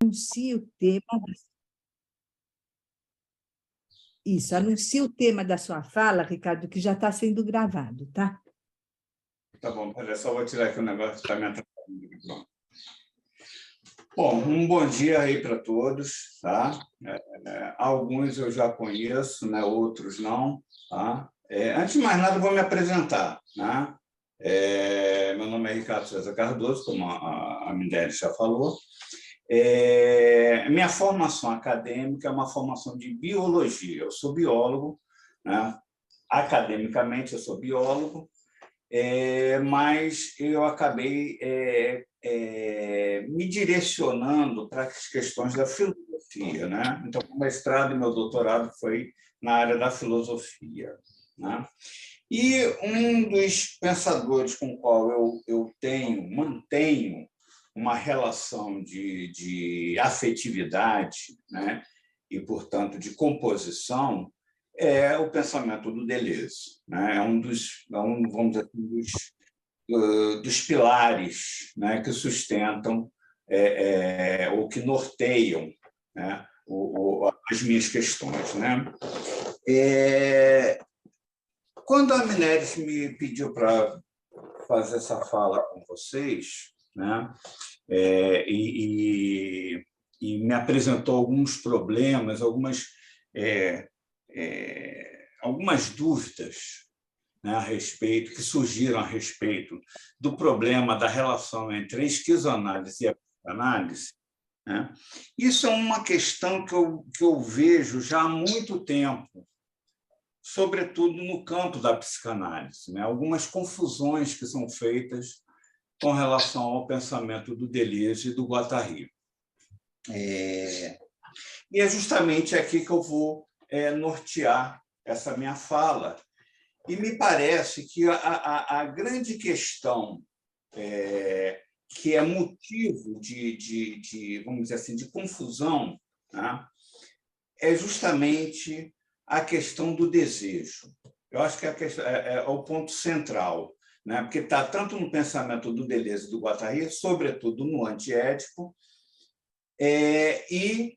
anuncie o tema. Isso, anuncie o tema da sua fala, Ricardo, que já está sendo gravado, tá? Tá bom, peraí, só vou tirar aqui o negócio que está me atrapalhando. Pronto. Bom, um bom dia aí para todos, tá? Alguns eu já conheço, né? Outros não, tá? Antes de mais nada, eu vou me apresentar, né? Meu nome é Ricardo César Cardoso, como a Mindele já falou. Minha formação acadêmica é uma formação de biologia. Eu sou biólogo, né? Academicamente, eu sou biólogo, mas eu acabei me direcionando para as questões da filosofia, né? Então, o mestrado e meu doutorado foi na área da filosofia, né? E um dos pensadores com o qual eu mantenho uma relação de afetividade, né? E, portanto, de composição, é o pensamento do Deleuze, né? Vamos dizer assim, dos pilares, né? Que sustentam ou que norteiam, né? As minhas questões, né? Quando a Mineres me pediu para fazer essa fala com vocês, né? E me apresentou alguns problemas, algumas dúvidas, né, que surgiram a respeito do problema da relação entre a esquizoanálise e a psicanálise, né? Isso é uma questão que eu vejo já há muito tempo, sobretudo no campo da psicanálise, né? Algumas confusões que são feitas com relação ao pensamento do Deleuze e do Guattari. E é justamente aqui que eu vou nortear essa minha fala. E me parece que a grande questão que é motivo vamos dizer assim, de confusão, né, é justamente a questão do desejo. Eu acho que é o ponto central, né, porque está tanto no pensamento do Deleuze e do Guattari, sobretudo no Antiédipo, e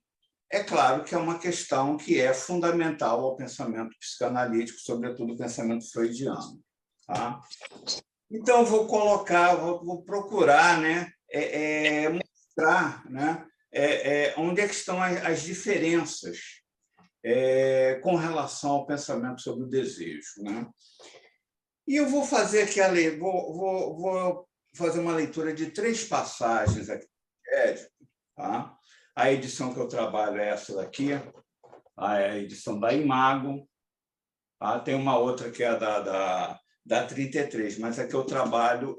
é claro que é uma questão que é fundamental ao pensamento psicanalítico, sobretudo o pensamento freudiano. Tá? Então, vou procurar, né, mostrar, né, onde é que estão as diferenças com relação ao pensamento sobre o desejo. Né? E eu vou fazer aqui vou fazer uma leitura de 3 passagens aqui do Édipo, tá? A edição que eu trabalho é essa daqui, a edição da Imago. Tá? Tem uma outra que é da 33, mas a que eu trabalho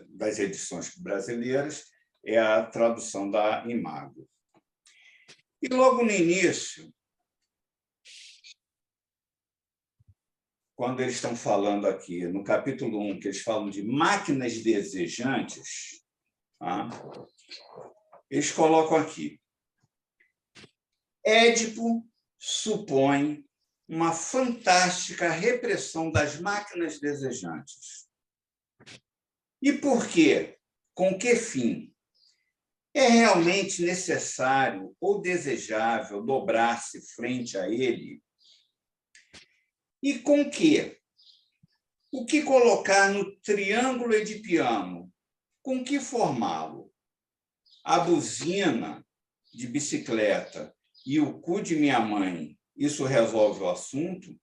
das edições brasileiras, é a tradução da Imago. E logo no início, quando eles estão falando aqui, no capítulo 1, que eles falam de máquinas desejantes, tá? Eles colocam aqui: Édipo supõe uma fantástica repressão das máquinas desejantes. E por quê? Com que fim? É realmente necessário ou desejável dobrar-se frente a ele? E com que? O que colocar no triângulo edipiano? Com que formá-lo? A buzina de bicicleta e o cu de minha mãe, isso resolve o assunto?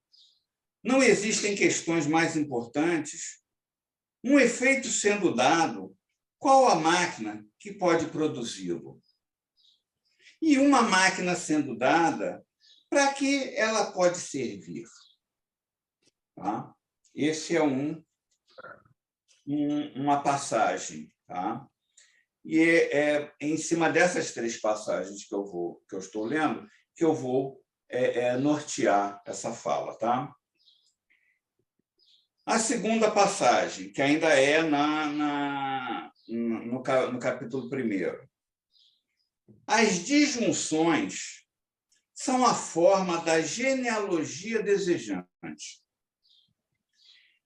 Não existem questões mais importantes? Um efeito sendo dado, qual a máquina que pode produzi-lo? E uma máquina sendo dada, para que ela pode servir? Tá? Esse é uma passagem. Tá? E é em cima dessas 3 passagens que eu estou lendo que eu vou nortear essa fala. Tá? A segunda passagem, que ainda é no capítulo 1. As disjunções são a forma da genealogia desejante.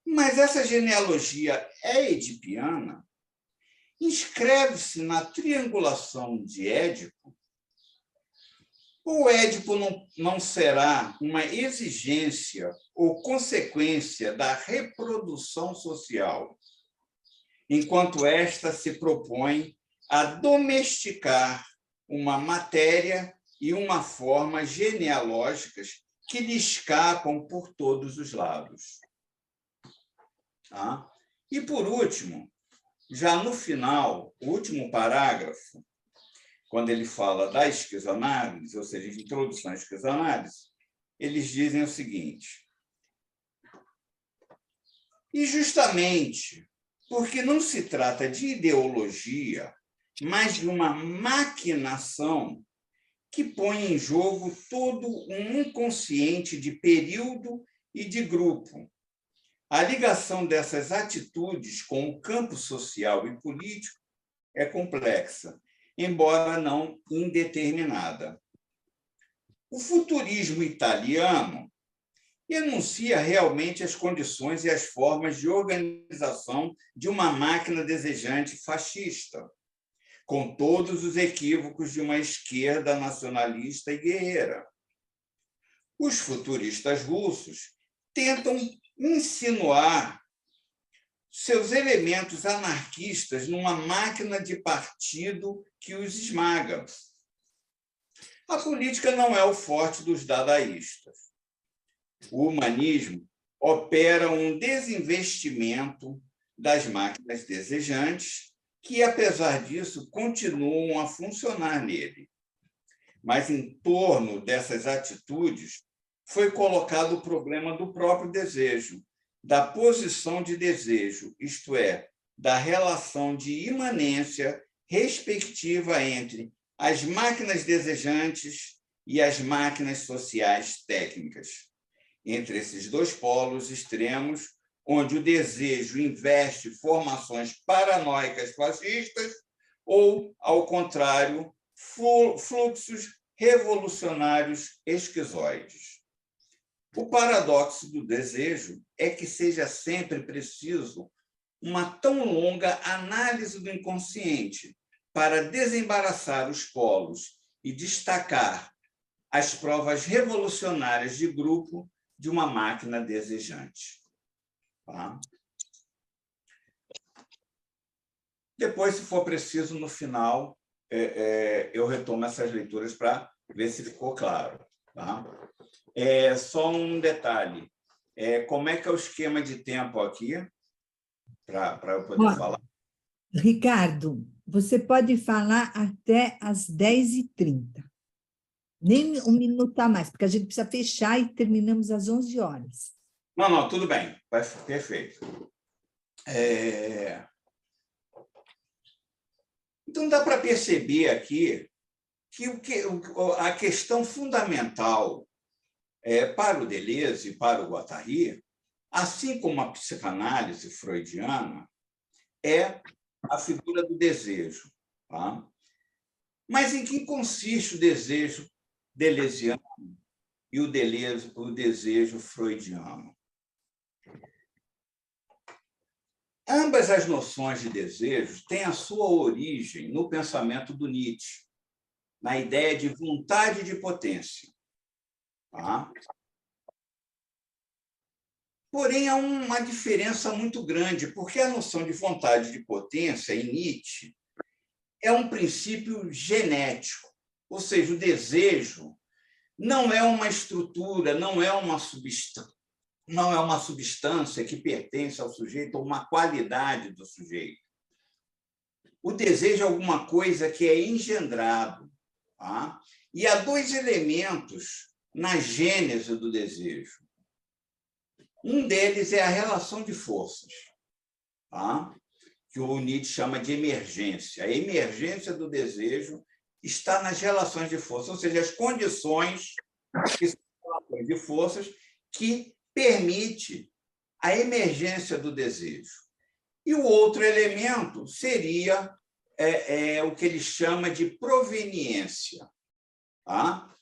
Mas essa genealogia é edipiana? inscreve-se na triangulação de Édipo, o Édipo não será uma exigência ou consequência da reprodução social, enquanto esta se propõe a domesticar uma matéria e uma forma genealógicas que lhe escapam por todos os lados. Tá? E, por último, já no final, o último parágrafo, quando ele fala da esquizoanálise, ou seja, de introdução à esquizoanálise, eles dizem o seguinte: e justamente porque não se trata de ideologia, mas de uma maquinação que põe em jogo todo um inconsciente de período e de grupo. A ligação dessas atitudes com o campo social e político é complexa, embora não indeterminada. O futurismo italiano enuncia realmente as condições e as formas de organização de uma máquina desejante fascista, com todos os equívocos de uma esquerda nacionalista e guerreira. Os futuristas russos tentam insinuar seus elementos anarquistas numa máquina de partido que os esmaga. A política não é o forte dos dadaístas. O humanismo opera um desinvestimento das máquinas desejantes que, apesar disso, continuam a funcionar nele. Mas, em torno dessas atitudes, foi colocado o problema do próprio desejo, da posição de desejo, isto é, da relação de imanência respectiva entre as máquinas desejantes e as máquinas sociais técnicas. Entre esses dois polos extremos, onde o desejo investe formações paranoicas fascistas ou, ao contrário, fluxos revolucionários esquizoides. O paradoxo do desejo é que seja sempre preciso uma tão longa análise do inconsciente para desembaraçar os polos e destacar as provas revolucionárias de grupo de uma máquina desejante. Tá? Depois, se for preciso, no final, eu retomo essas leituras para ver se ficou claro. Tá? Só um detalhe. Como é que é o esquema de tempo aqui? Para eu poder falar. Ricardo, você pode falar até às 10h30. Nem um minuto a mais, porque a gente precisa fechar e terminamos às 11 horas. Não, tudo bem. Perfeito. Então, dá para perceber aqui que a questão fundamental para o Deleuze e para o Guattari, assim como a psicanálise freudiana, é a figura do desejo. Tá? Mas em que consiste o desejo deleuziano e o desejo freudiano? Ambas as noções de desejo têm a sua origem no pensamento do Nietzsche, na ideia de vontade de potência. Tá? Porém, há uma diferença muito grande, porque a noção de vontade de potência, em Nietzsche, é um princípio genético, ou seja, o desejo não é uma estrutura, não é uma substância que pertence ao sujeito, ou uma qualidade do sujeito. O desejo é alguma coisa que é engendrado. Tá? E há dois elementos na gênese do desejo. Um deles é a relação de forças, tá? Que o Nietzsche chama de emergência. A emergência do desejo está nas relações de força, ou seja, as condições que são relações de forças que permite a emergência do desejo. E o outro elemento seria o que ele chama de proveniência. Tá?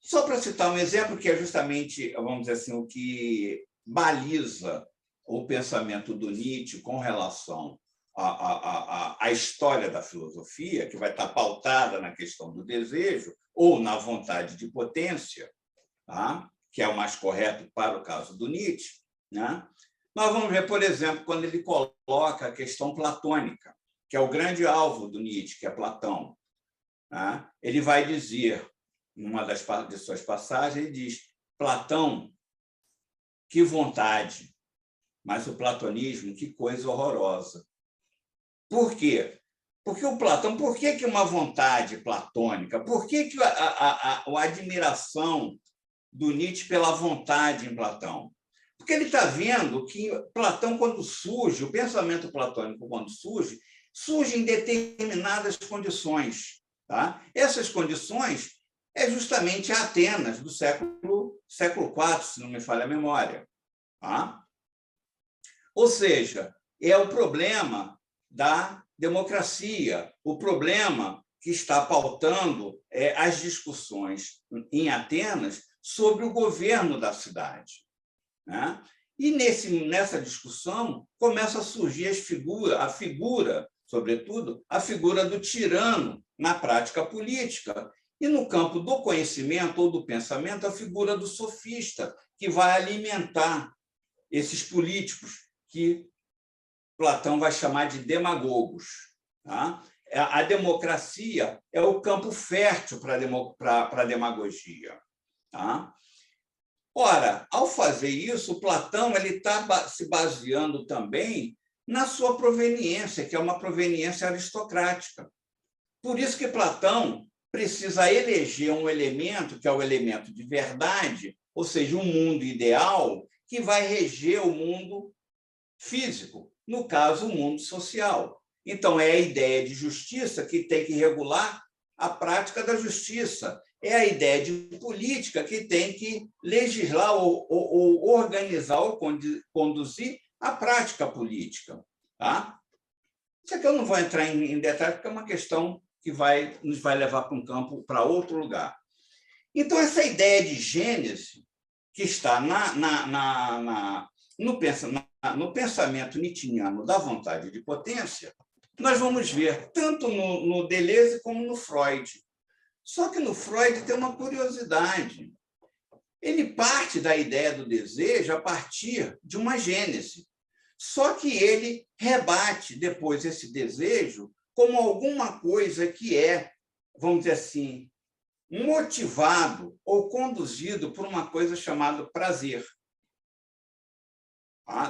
Só para citar um exemplo, que é justamente, vamos dizer assim, o que baliza o pensamento do Nietzsche com relação a história da filosofia, que vai estar pautada na questão do desejo ou na vontade de potência, tá? Que é o mais correto para o caso do Nietzsche, né? Nós vamos ver, por exemplo, quando ele coloca a questão platônica, que é o grande alvo do Nietzsche, que é Platão, né? Ele vai dizer, em uma de suas passagens, ele diz: Platão, que vontade, mas o platonismo, que coisa horrorosa. Por quê? Porque o Platão, por que uma vontade platônica? Por que a admiração do Nietzsche pela vontade em Platão? Porque ele está vendo que Platão, quando surge, o pensamento platônico, quando surge em determinadas condições. Tá? Essas condições é justamente a Atenas do século IV, se não me falha a memória. Tá? Ou seja, é o problema da democracia, o problema que está pautando as discussões em Atenas sobre o governo da cidade. Né? E nessa discussão começa a surgir a figura, sobretudo, a figura do tirano na prática política. E no campo do conhecimento ou do pensamento, a figura do sofista, que vai alimentar esses políticos que Platão vai chamar de demagogos. Tá? A democracia é o campo fértil para a demagogia. Tá? Ora, ao fazer isso, Platão está se baseando também na sua proveniência, que é uma proveniência aristocrática. Por isso que Platão precisa eleger um elemento, que é o elemento de verdade, ou seja, um mundo ideal, que vai reger o mundo físico, no caso, o mundo social. Então, é a ideia de justiça que tem que regular a prática da justiça. É a ideia de política que tem que legislar ou organizar ou conduzir a prática política. Tá? Isso aqui eu não vou entrar em detalhes, porque é uma questão que nos vai levar para outro lugar. Então, essa ideia de Gênese, que está no pensamento nietzschiano da vontade de potência, nós vamos ver tanto no Deleuze como no Freud. Só que no Freud tem uma curiosidade. Ele parte da ideia do desejo a partir de uma gênese. Só que ele rebate depois esse desejo como alguma coisa que é, vamos dizer assim, motivado ou conduzido por uma coisa chamada prazer.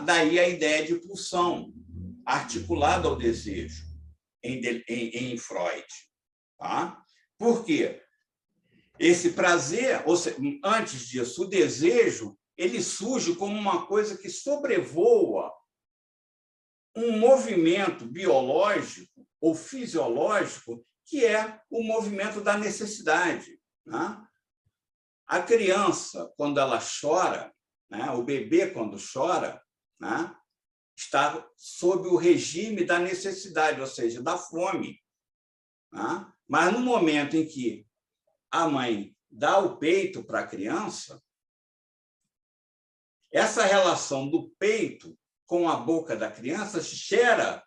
Daí a ideia de pulsão, articulada ao desejo, em Freud. Tá? Por quê? Esse prazer, ou seja, antes disso, o desejo, ele surge como uma coisa que sobrevoa um movimento biológico ou fisiológico, que é o movimento da necessidade. Né? A criança, quando ela chora, né? O bebê, quando chora, né? Está sob o regime da necessidade, ou seja, da fome. Né? Mas no momento em que a mãe dá o peito para a criança, essa relação do peito com a boca da criança gera,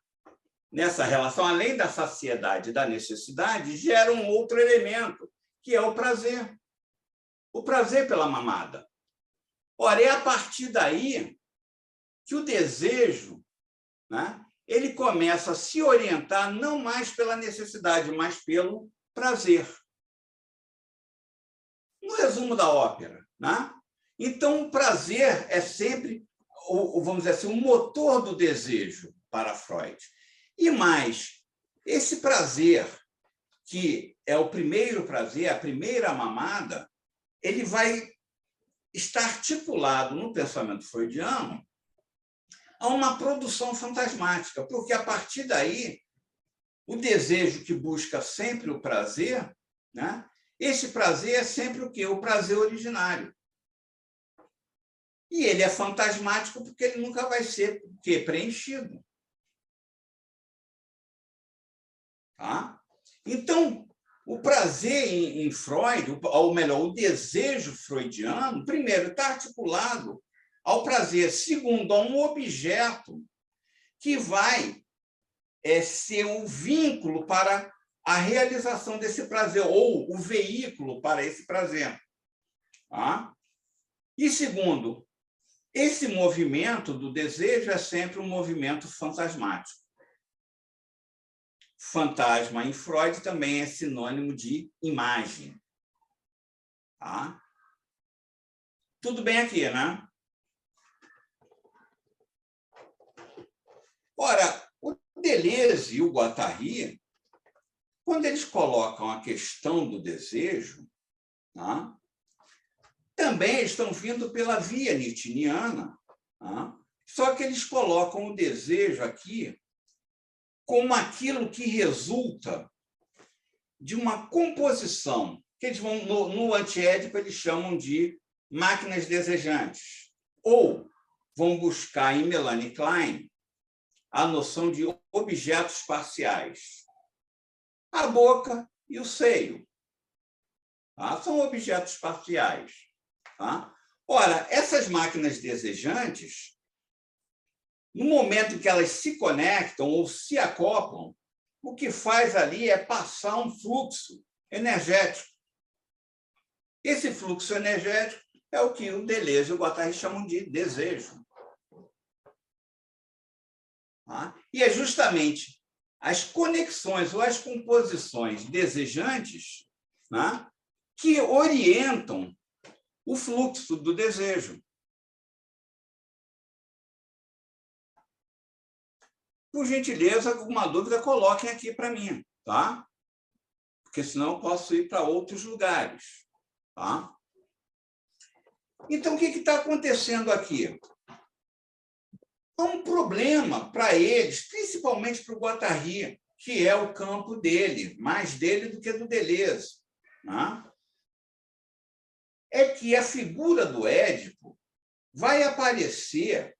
nessa relação, além da saciedade e da necessidade, gera um outro elemento, que é o prazer. O prazer pela mamada. Ora, é a partir daí que o desejo, né, ele começa a se orientar não mais pela necessidade, mas pelo prazer. No resumo da ópera. Né? Então, o prazer é sempre, vamos dizer assim, o motor do desejo para Freud. E mais, esse prazer, que é o primeiro prazer, a primeira mamada, ele vai estar articulado no pensamento freudiano a uma produção fantasmática, porque, a partir daí, o desejo que busca sempre o prazer, né? Esse prazer é sempre o quê? O prazer originário. E ele é fantasmático porque ele nunca vai ser preenchido. Tá? Então, o prazer em Freud, ou melhor, o desejo freudiano, primeiro, está articulado ao prazer, segundo, a um objeto que vai ser o vínculo para a realização desse prazer, ou o veículo para esse prazer. Tá? E segundo, esse movimento do desejo é sempre um movimento fantasmático. Fantasma, em Freud, também é sinônimo de imagem. Tá? Tudo bem aqui, né? Ora, o Deleuze e o Guattari, quando eles colocam a questão do desejo, tá? Também estão vindo pela via nietzschiana, tá? Só que eles colocam o desejo aqui como aquilo que resulta de uma composição, que eles vão, no antiédipo, eles chamam de máquinas desejantes, ou vão buscar em Melanie Klein a noção de objetos parciais. A boca e o seio. Tá? São objetos parciais. Tá? Ora, essas máquinas desejantes, no momento em que elas se conectam ou se acoplam, o que faz ali é passar um fluxo energético. Esse fluxo energético é o que o Deleuze e o Guattari chamam de desejo. Tá? E é justamente as conexões ou as composições desejantes, tá, que orientam o fluxo do desejo. Por gentileza, alguma dúvida, coloquem aqui para mim, tá? Porque senão eu posso ir para outros lugares. Tá? Então, o que está acontecendo aqui? Há um problema para eles, principalmente para o Guattari, que é o campo dele, mais dele do que do Deleuze. Tá? É que a figura do Édipo vai aparecer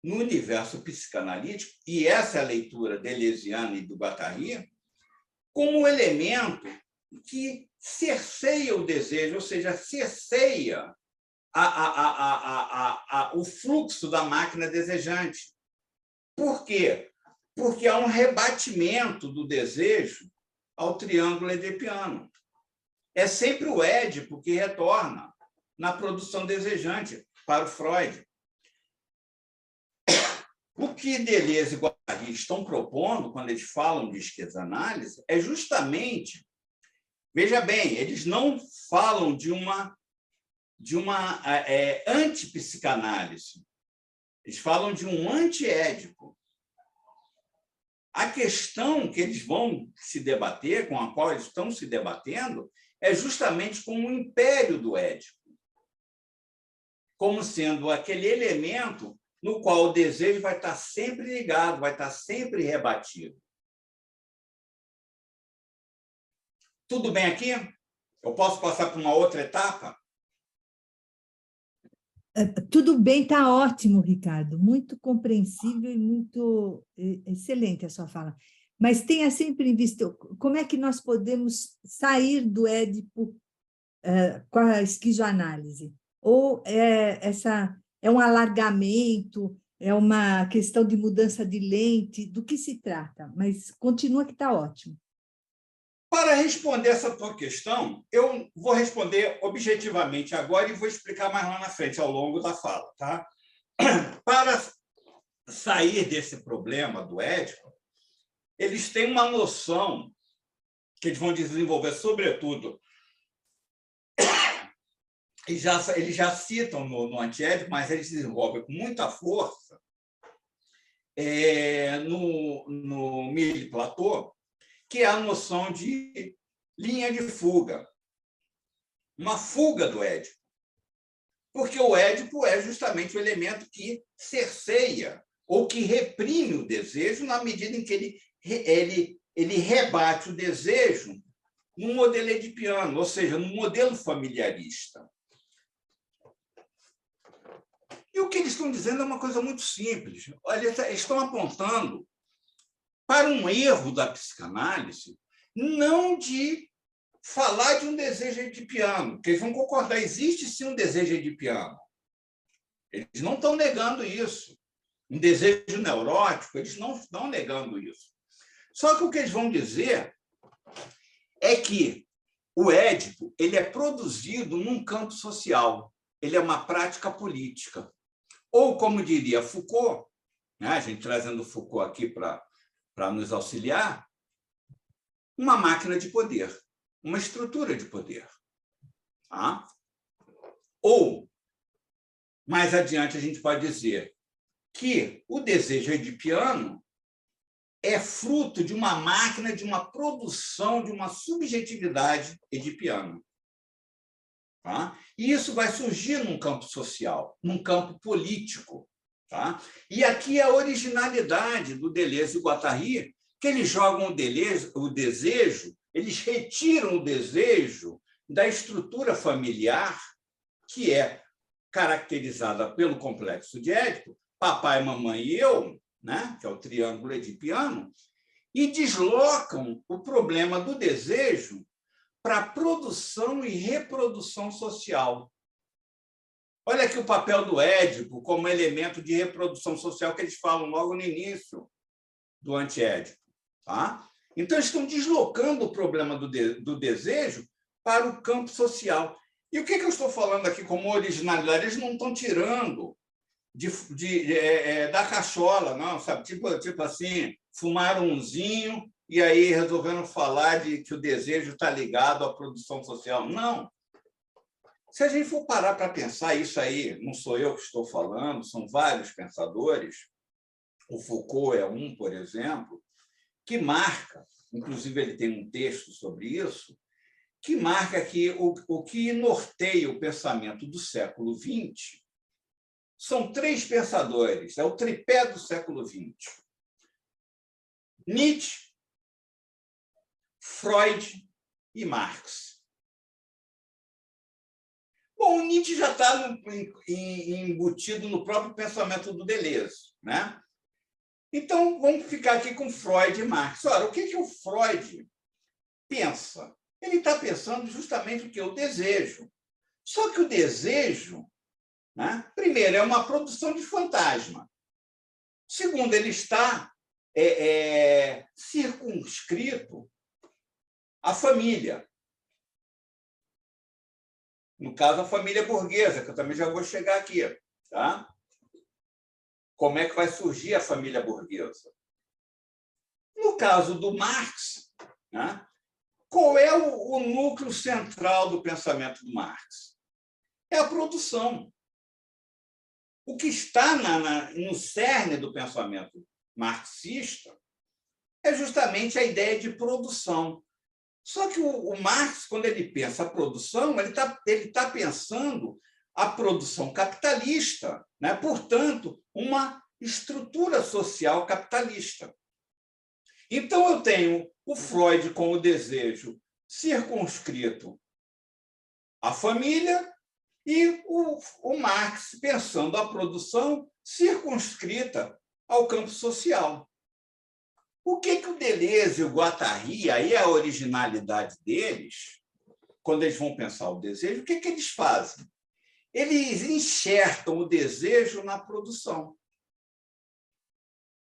no universo psicanalítico, e essa é a leitura deleuziana e do Guattari, como um elemento que cerceia o desejo, ou seja, cerceia o fluxo da máquina desejante. Por quê? Porque há um rebatimento do desejo ao triângulo edipiano. É sempre o Édipo que retorna na produção desejante para o Freud. O que Deleuze e Guattari estão propondo, quando eles falam de esquizoanálise, é justamente, veja bem, eles não falam de uma antipsicanálise, eles falam de um antiédipo. A questão que eles vão se debater, com a qual eles estão se debatendo, é justamente com o império do Édipo, como sendo aquele elemento no qual o desejo vai estar sempre ligado, vai estar sempre rebatido. Tudo bem aqui? Eu posso passar para uma outra etapa? Tudo bem, está ótimo, Ricardo. Muito compreensível e muito excelente a sua fala. Mas tenha sempre em vista como é que nós podemos sair do Édipo com a esquizoanálise. Ou é um alargamento, é uma questão de mudança de lente, do que se trata? Mas continua que está ótimo. Para responder essa tua questão, eu vou responder objetivamente agora e vou explicar mais lá na frente, ao longo da fala. Tá? Para sair desse problema do Édipo, eles têm uma noção que eles vão desenvolver, sobretudo, eles já citam no Antiédipo, mas eles desenvolvem com muita força no Mille Platô, que é a noção de linha de fuga, uma fuga do Édipo. Porque o Édipo é justamente o elemento que cerceia ou que reprime o desejo na medida em que ele rebate o desejo no modelo edipiano, ou seja, no modelo familiarista. E o que eles estão dizendo é uma coisa muito simples. Olha, eles estão apontando para um erro da psicanálise, não de falar de um desejo edipiano, porque eles vão concordar, existe sim um desejo edipiano. Eles não estão negando isso. Um desejo neurótico, eles não estão negando isso. Só que o que eles vão dizer é que o Édipo ele é produzido num campo social, ele é uma prática política. Ou, como diria Foucault, né, a gente trazendo Foucault aqui para nos auxiliar, uma máquina de poder, uma estrutura de poder. Tá? Ou, mais adiante, a gente pode dizer que o desejo edipiano é fruto de uma máquina, de uma produção, de uma subjetividade edipiana. Tá? E isso vai surgir num campo social, num campo político. Tá? E aqui a originalidade do Deleuze e Guattari, que eles jogam o desejo, eles retiram o desejo da estrutura familiar, que é caracterizada pelo complexo de Édipo, papai, mamãe e eu, né? Que é o triângulo edipiano, e deslocam o problema do desejo para a produção e reprodução social. Olha aqui o papel do Édipo como elemento de reprodução social que eles falam logo no início do antiédipo. Tá? Então, eles estão deslocando o problema do desejo para o campo social. E o que eu estou falando aqui como originalidade? Eles não estão tirando da cachola, não, sabe? Tipo assim, fumaram umzinho e aí resolveram falar de que o desejo está ligado à produção social. Não. Se a gente for parar para pensar isso aí, não sou eu que estou falando, são vários pensadores, o Foucault é um, por exemplo, que marca, inclusive ele tem um texto sobre isso, que marca que o que norteia o pensamento do século XX são três pensadores, é o tripé do século XX. Nietzsche, Freud e Marx. Bom, o Nietzsche já está embutido no próprio pensamento do Deleuze, né? Então, vamos ficar aqui com Freud e Marx. Ora, o que o Freud pensa? Ele está pensando justamente o que? O desejo. Só que o desejo, né, primeiro, é uma produção de fantasma. Segundo, ele está circunscrito à família. No caso, a família burguesa, que eu também já vou chegar aqui. Tá? Como é que vai surgir a família burguesa? No caso do Marx, né, qual é o núcleo central do pensamento do Marx? É a produção. O que está no cerne do pensamento marxista é justamente a ideia de produção. Só que o Marx, quando ele pensa a produção, ele tá pensando a produção capitalista, né? Portanto, uma estrutura social capitalista. Então, eu tenho o Freud com o desejo circunscrito à família e o Marx pensando a produção circunscrita ao campo social. O que o Deleuze e o Guattari, aí é a originalidade deles, quando eles vão pensar o desejo, o que eles fazem? Eles enxertam o desejo na produção.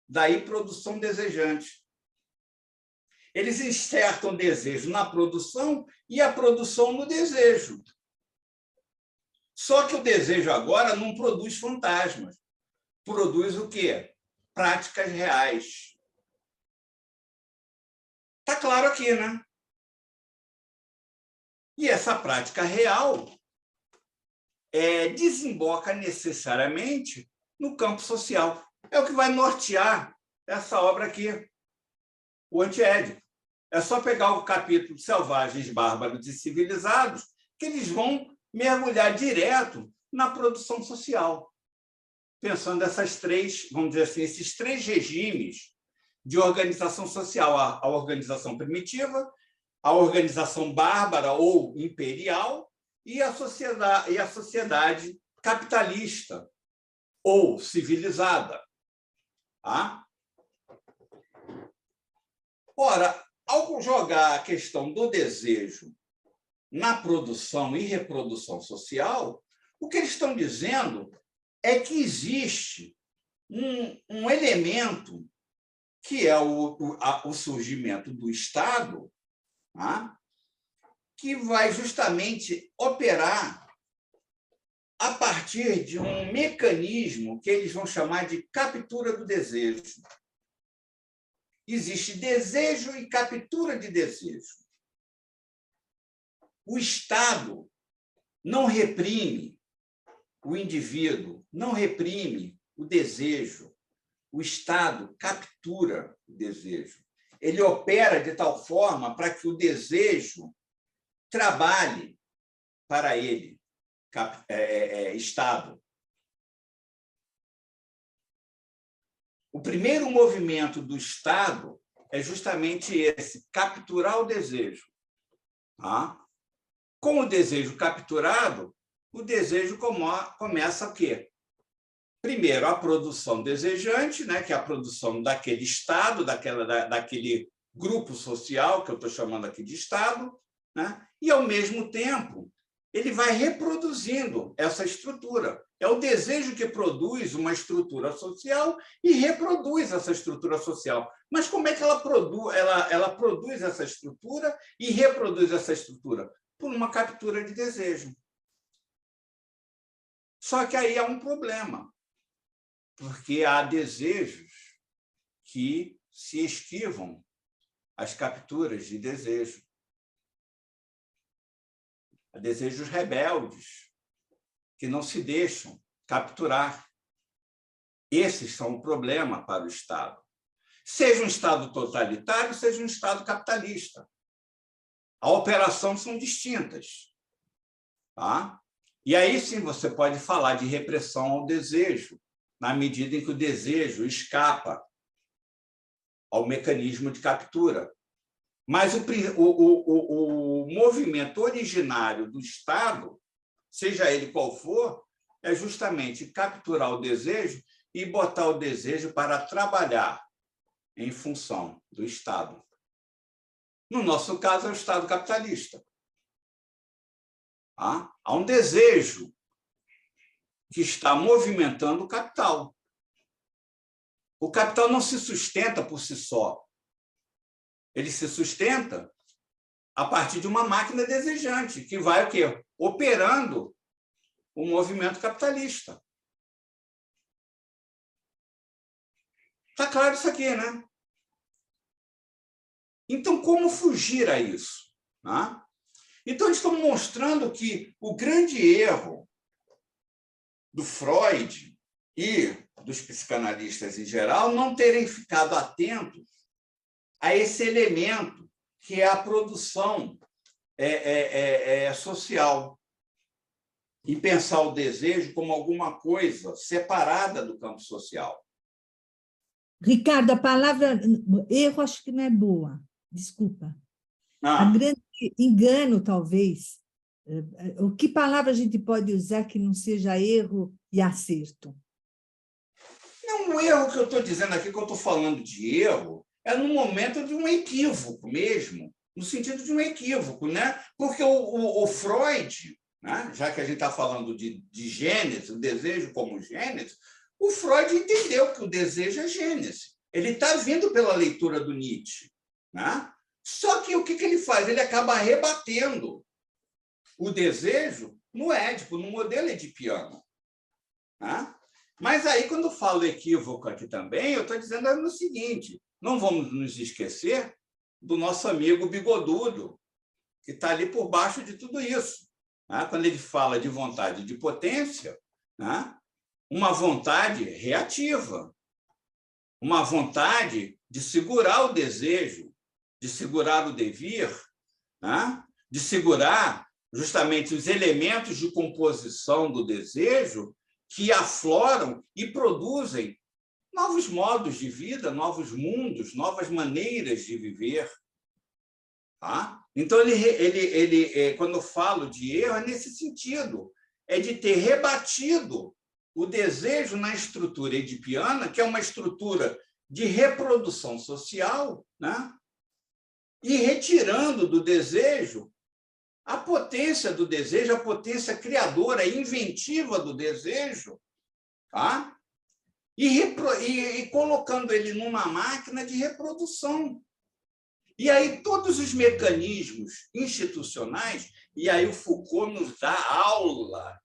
Daí, produção desejante. Eles enxertam o desejo na produção e a produção no desejo. Só que o desejo agora não produz fantasmas. Produz o quê? Práticas reais. Está claro aqui, né? E essa prática real desemboca necessariamente no campo social. É o que vai nortear essa obra aqui, o Antiédipo. É só pegar o capítulo Selvagens, Bárbaros e Civilizados, que eles vão mergulhar direto na produção social, pensando essas três, vamos dizer assim, esses três regimes de organização social: a organização primitiva, a organização bárbara ou imperial e a sociedade capitalista ou civilizada. Tá? Ora, ao jogar a questão do desejo na produção e reprodução social, o que eles estão dizendo é que existe um elemento que é o surgimento do Estado, tá? Que vai justamente operar a partir de um mecanismo que eles vão chamar de captura do desejo. Existe desejo e captura de desejo. O Estado não reprime o indivíduo, não reprime o desejo. O Estado captura o desejo. Ele opera de tal forma para que o desejo trabalhe para ele, Estado. O primeiro movimento do Estado é justamente esse, capturar o desejo. Tá? Com o desejo capturado, o desejo começa o quê? Primeiro, a produção desejante, né, que é a produção daquele Estado, daquele grupo social, que eu estou chamando aqui de Estado, né? E, ao mesmo tempo, ele vai reproduzindo essa estrutura. É o desejo que produz uma estrutura social e reproduz essa estrutura social. Mas como é que ela produz essa estrutura e reproduz essa estrutura? Por uma captura de desejo. Só que aí há um problema, porque há desejos que se esquivam às capturas de desejo. Há desejos rebeldes que não se deixam capturar. Esses são um problema para o Estado. Seja um Estado totalitário, seja um Estado capitalista. A operação são distintas. Tá? E aí sim você pode falar de repressão ao desejo, na medida em que o desejo escapa ao mecanismo de captura. Mas o movimento originário do Estado, seja ele qual for, é justamente capturar o desejo e botar o desejo para trabalhar em função do Estado. No nosso caso, é o Estado capitalista. Há um desejo que está movimentando o capital. O capital não se sustenta por si só. Ele se sustenta a partir de uma máquina desejante, que vai o quê? Operando o movimento capitalista. Está claro isso aqui, né? Então, como fugir a isso? Né? Então, estamos mostrando que o grande erro do Freud e dos psicanalistas em geral não terem ficado atentos a esse elemento que é a produção social, e pensar o desejo como alguma coisa separada do campo social. Ricardo, a palavra erro acho que não é boa, desculpa. A grande engano, talvez. O que palavra a gente pode usar que não seja erro e acerto? Não, o erro que eu estou dizendo aqui, que eu estou falando de erro, é no momento de um equívoco mesmo, no sentido de um equívoco, né? Porque o Freud, né? Já que a gente está falando de gênese, o desejo como gênese, o Freud entendeu que o desejo é gênese. Ele está vindo pela leitura do Nietzsche. Né? Só que o que ele faz? Ele acaba rebatendo o desejo no Édipo, no modelo edipiano. Né? Mas aí, quando eu falo equívoco aqui também, eu estou dizendo o seguinte: não vamos nos esquecer do nosso amigo bigodudo, que está ali por baixo de tudo isso. Né? Quando ele fala de vontade de potência, né? Uma vontade reativa, uma vontade de segurar o desejo, de segurar o devir, né? De segurar justamente os elementos de composição do desejo que afloram e produzem novos modos de vida, novos mundos, novas maneiras de viver. Tá? Então, quando eu falo de erro, é nesse sentido, é de ter rebatido o desejo na estrutura edipiana, que é uma estrutura de reprodução social, né? E retirando do desejo a potência do desejo, a potência criadora, inventiva do desejo, tá? e colocando ele numa máquina de reprodução. E aí todos os mecanismos institucionais, e aí o Foucault nos dá aula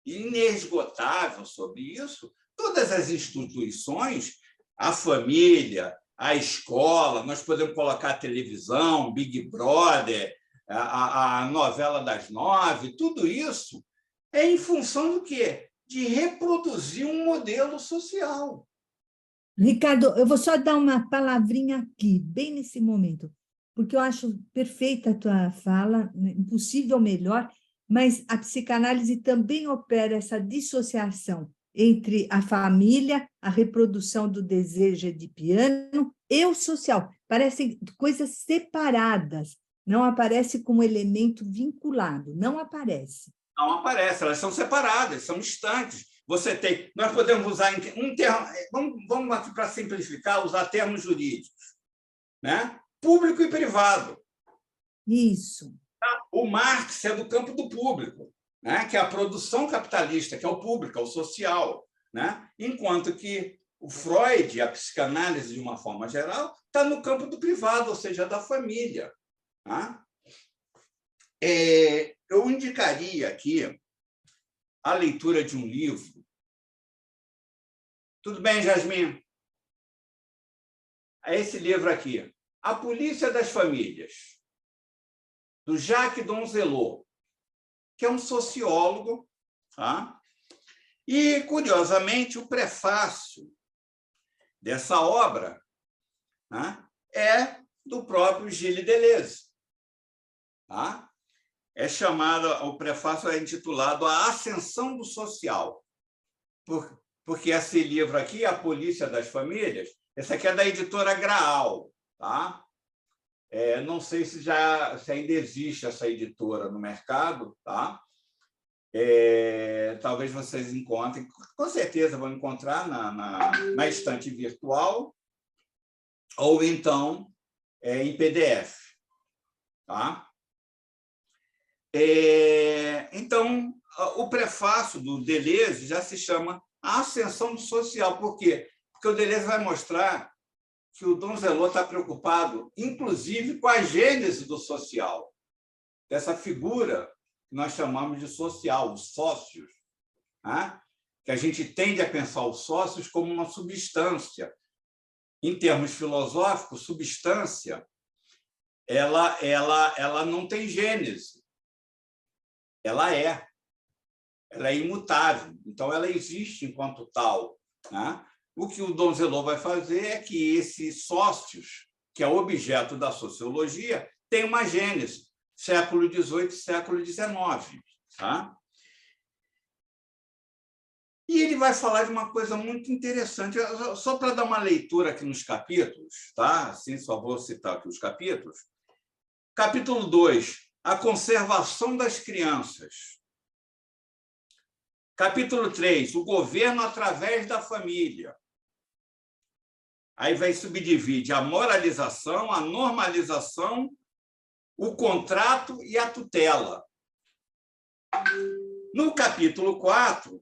inesgotável sobre isso, todas as instituições, a família, a escola, nós podemos colocar a televisão, Big Brother, a novela das 9, tudo isso é em função do quê? De reproduzir um modelo social. Ricardo, eu vou só dar uma palavrinha aqui, bem nesse momento, porque eu acho perfeita a tua fala, impossível melhor, mas a psicanálise também opera essa dissociação entre a família, a reprodução do desejo edipiano e o social. Parecem coisas separadas, não aparece como elemento vinculado, não aparece. Não aparece, elas são separadas, são distantes. Nós podemos usar um termo, vamos aqui para simplificar, usar termos jurídicos, né? Público e privado. Isso. O Marx é do campo do público, né? Que é a produção capitalista, que é o público, é o social, né? Enquanto que o Freud, a psicanálise de uma forma geral, está no campo do privado, ou seja, da família. Tá? Eu indicaria aqui a leitura de um livro. Tudo bem, Jasmin? É esse livro aqui, A Polícia das Famílias, do Jacques Donzelot, que é um sociólogo. Tá? E, curiosamente, o prefácio dessa obra, né, é do próprio Gilles Deleuze. Tá? O prefácio é intitulado A Ascensão do Social, porque esse livro aqui, A Polícia das Famílias, esse aqui é da editora Graal. Tá? Não sei se ainda existe essa editora no mercado, tá? Talvez vocês encontrem, com certeza vão encontrar na estante virtual, ou então em PDF. Tá? Então, o prefácio do Deleuze já se chama A Ascensão do Social. Por quê? Porque o Deleuze vai mostrar que o Donzelot está preocupado, inclusive, com a gênese do social, dessa figura que nós chamamos de social, os sócios, né? Que a gente tende a pensar os sócios como uma substância. Em termos filosóficos, substância ela não tem gênese. Ela é imutável, então ela existe enquanto tal. Né? O que o Donzelot vai fazer é que esses sócios, que é o objeto da sociologia, tem uma gênese, século XVIII, século XIX. Tá? E ele vai falar de uma coisa muito interessante, só para dar uma leitura aqui nos capítulos, tá? Assim, só vou citar aqui os capítulos. Capítulo 2, a conservação das crianças. Capítulo 3, o governo através da família. Aí vai subdivide a moralização, a normalização, o contrato e a tutela. No capítulo 4,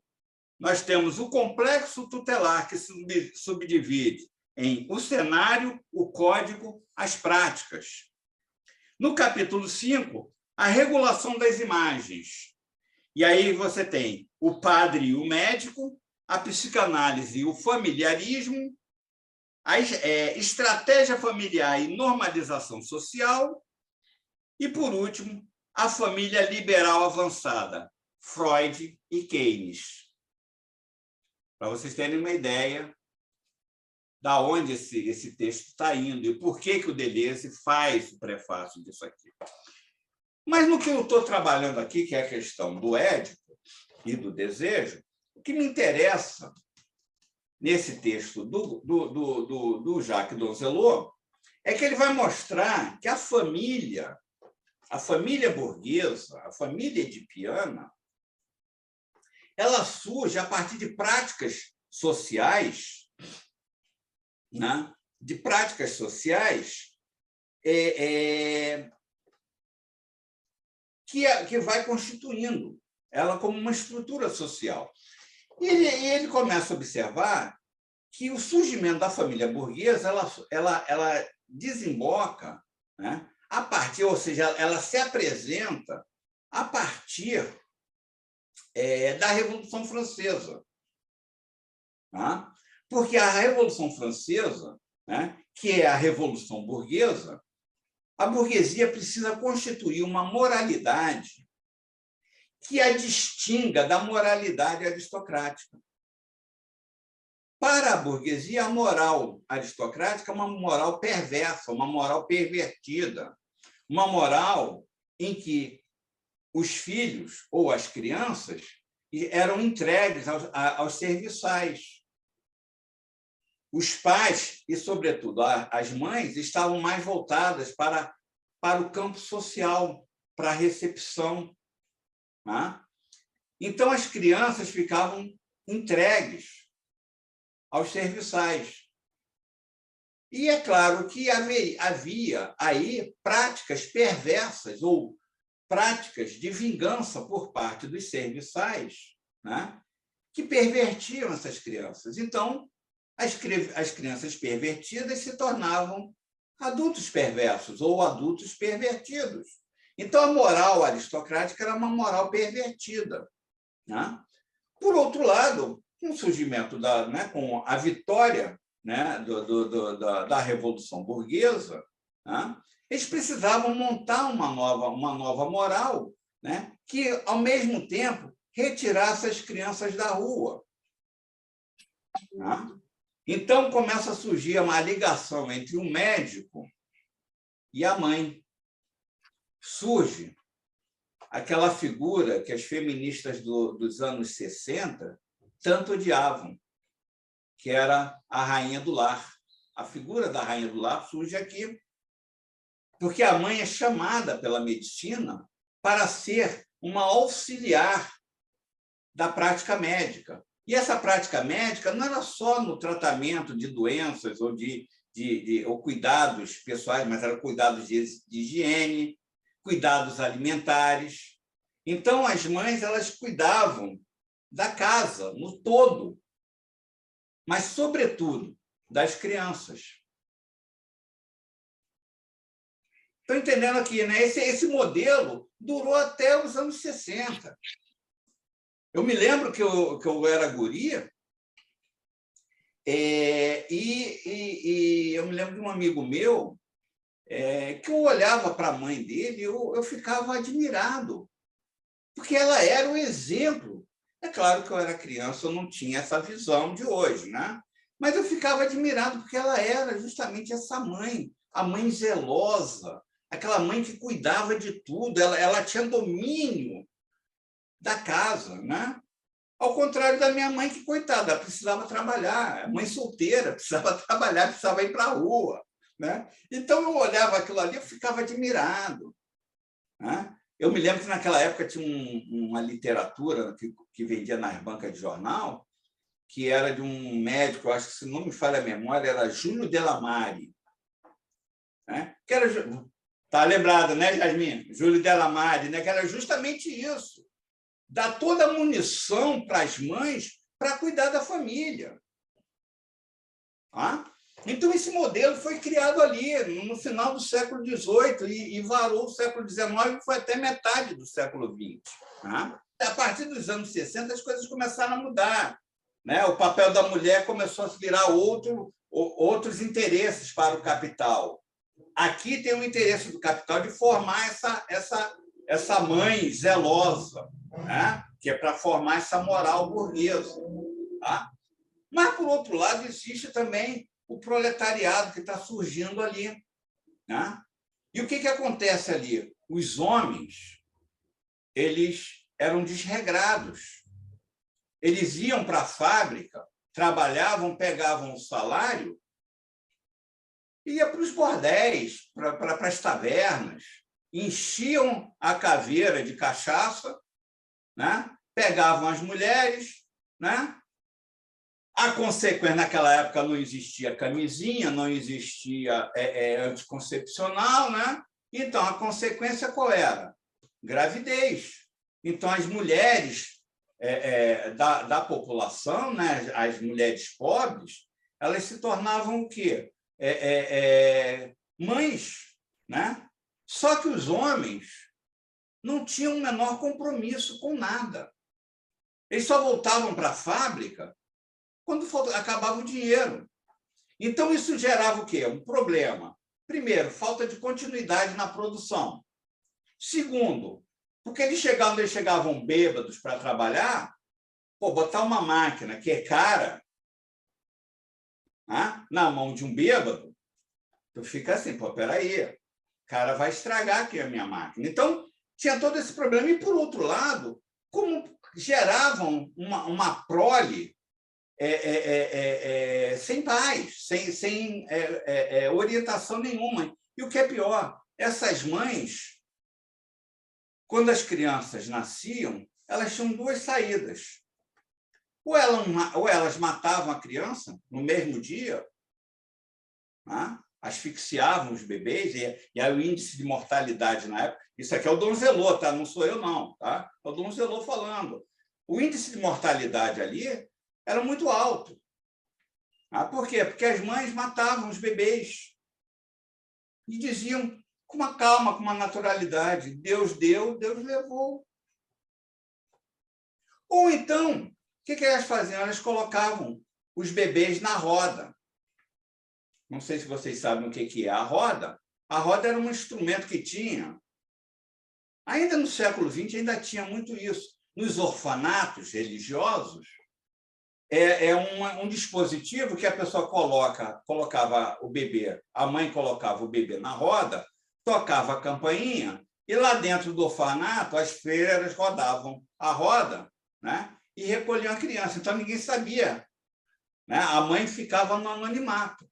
nós temos o complexo tutelar, que se subdivide em o cenário, o código, as práticas. No capítulo 5, a regulação das imagens. E aí você tem o padre e o médico, a psicanálise e o familiarismo, a estratégia familiar e normalização social, e, por último, a família liberal avançada, Freud e Keynes. Para vocês terem uma ideia da onde esse texto está indo e por que o Deleuze faz o prefácio disso aqui. Mas no que eu estou trabalhando aqui, que é a questão do Édipo e do desejo, o que me interessa nesse texto do Jacques Donzelot é que ele vai mostrar que a família burguesa, a família edipiana, ela surge a partir de práticas sociais, né? De práticas sociais que vai constituindo ela como uma estrutura social. E ele começa a observar que o surgimento da família burguesa ela desemboca, né, a partir, ou seja, ela se apresenta a partir da Revolução Francesa. Tá? Porque a Revolução Francesa, né, que é a Revolução Burguesa, a burguesia precisa constituir uma moralidade que a distinga da moralidade aristocrática. Para a burguesia, a moral aristocrática é uma moral perversa, uma moral pervertida, uma moral em que os filhos ou as crianças eram entregues aos serviçais. Os pais, e, sobretudo, as mães, estavam mais voltadas para o campo social, para a recepção. Tá? Então, as crianças ficavam entregues aos serviçais. E é claro que havia aí práticas perversas ou práticas de vingança por parte dos serviçais, né, que pervertiam essas crianças. Então, as crianças pervertidas se tornavam adultos perversos ou adultos pervertidos. Então, a moral aristocrática era uma moral pervertida. Né? Por outro lado, com o surgimento com a vitória, né, da Revolução Burguesa, né, eles precisavam montar uma nova moral, né, que, ao mesmo tempo, retirasse as crianças da rua. Né? Então, começa a surgir uma ligação entre o médico e a mãe. Surge aquela figura que as feministas dos anos 60 tanto odiavam, que era a rainha do lar. A figura da rainha do lar surge aqui, porque a mãe é chamada pela medicina para ser uma auxiliar da prática médica. E essa prática médica não era só no tratamento de doenças ou ou cuidados pessoais, mas era cuidados de higiene, cuidados alimentares. Então, as mães elas cuidavam da casa, no todo, mas, sobretudo, das crianças. Estão entendendo aqui, né? Esse modelo durou até os anos 60. Eu me lembro que eu era guria, e eu me lembro de um amigo meu que eu olhava para a mãe dele e eu ficava admirado, porque ela era o exemplo. É claro que eu era criança, eu não tinha essa visão de hoje, né? Mas eu ficava admirado porque ela era justamente essa mãe, a mãe zelosa, aquela mãe que cuidava de tudo, ela tinha domínio da casa, né? Ao contrário da minha mãe, que, coitada, ela precisava trabalhar, mãe solteira, precisava trabalhar, precisava ir para a rua. Né? Então, eu olhava aquilo ali e ficava admirado. Né? Eu me lembro que, naquela época, tinha uma literatura que vendia nas bancas de jornal, que era de um médico, acho que, se não me falha a memória, era Júlio Delamare. Né? Está lembrado, né, Jasmine? Júlio Delamare, né? Que era justamente isso. Dar toda a munição para as mães para cuidar da família. Tá? Então, esse modelo foi criado ali, no final do século XVIII, e varou o século XIX e foi até metade do século XX. Tá? A partir dos anos 60, as coisas começaram a mudar. Né? O papel da mulher começou a virar outros interesses para o capital. Aqui tem o interesse do capital de formar essa mãe zelosa, né? Que é para formar essa moral burguesa. Tá? Mas, por outro lado, existe também o proletariado que está surgindo ali. Né? E o que acontece ali? Os homens eles eram desregrados. Eles iam para a fábrica, trabalhavam, pegavam o salário e iam para os bordéis, para as tavernas, enchiam a caveira de cachaça, né? Pegavam as mulheres, né? A consequência, naquela época não existia camisinha, não existia anticoncepcional, né? Então, a consequência qual era? Gravidez. Então, as mulheres da população, né? As mulheres pobres, elas se tornavam o quê? Mães, né? Só que os homens não tinham o menor compromisso com nada. Eles só voltavam para a fábrica quando acabava o dinheiro. Então, isso gerava o quê? Um problema. Primeiro, falta de continuidade na produção. Segundo, porque eles chegavam bêbados para trabalhar, botar uma máquina que é cara, né, na mão de um bêbado, tu fica assim, peraí, o cara vai estragar aqui a minha máquina. Então, tinha todo esse problema. E, por outro lado, como geravam uma prole sem paz, sem orientação nenhuma. E o que é pior, essas mães, quando as crianças nasciam, elas tinham duas saídas. Ou elas matavam a criança no mesmo dia, né? Asfixiavam os bebês, e aí o índice de mortalidade na época... Isso aqui é o Dom Zelot, tá? Não sou eu, não. Tá? É o Dom Zelot falando. O índice de mortalidade ali era muito alto. Por quê? Porque as mães matavam os bebês e diziam com uma calma, com uma naturalidade, Deus deu, Deus levou. Ou então, o que elas faziam? Elas colocavam os bebês na roda. Não sei se vocês sabem o que é a roda. A roda era um instrumento que tinha. Ainda no século XX, ainda tinha muito isso. Nos orfanatos religiosos, um dispositivo que a pessoa colocava o bebê, a mãe colocava o bebê na roda, tocava a campainha, e lá dentro do orfanato, as freiras rodavam a roda, né, e recolhiam a criança. Então, ninguém sabia, né? A mãe ficava no anonimato.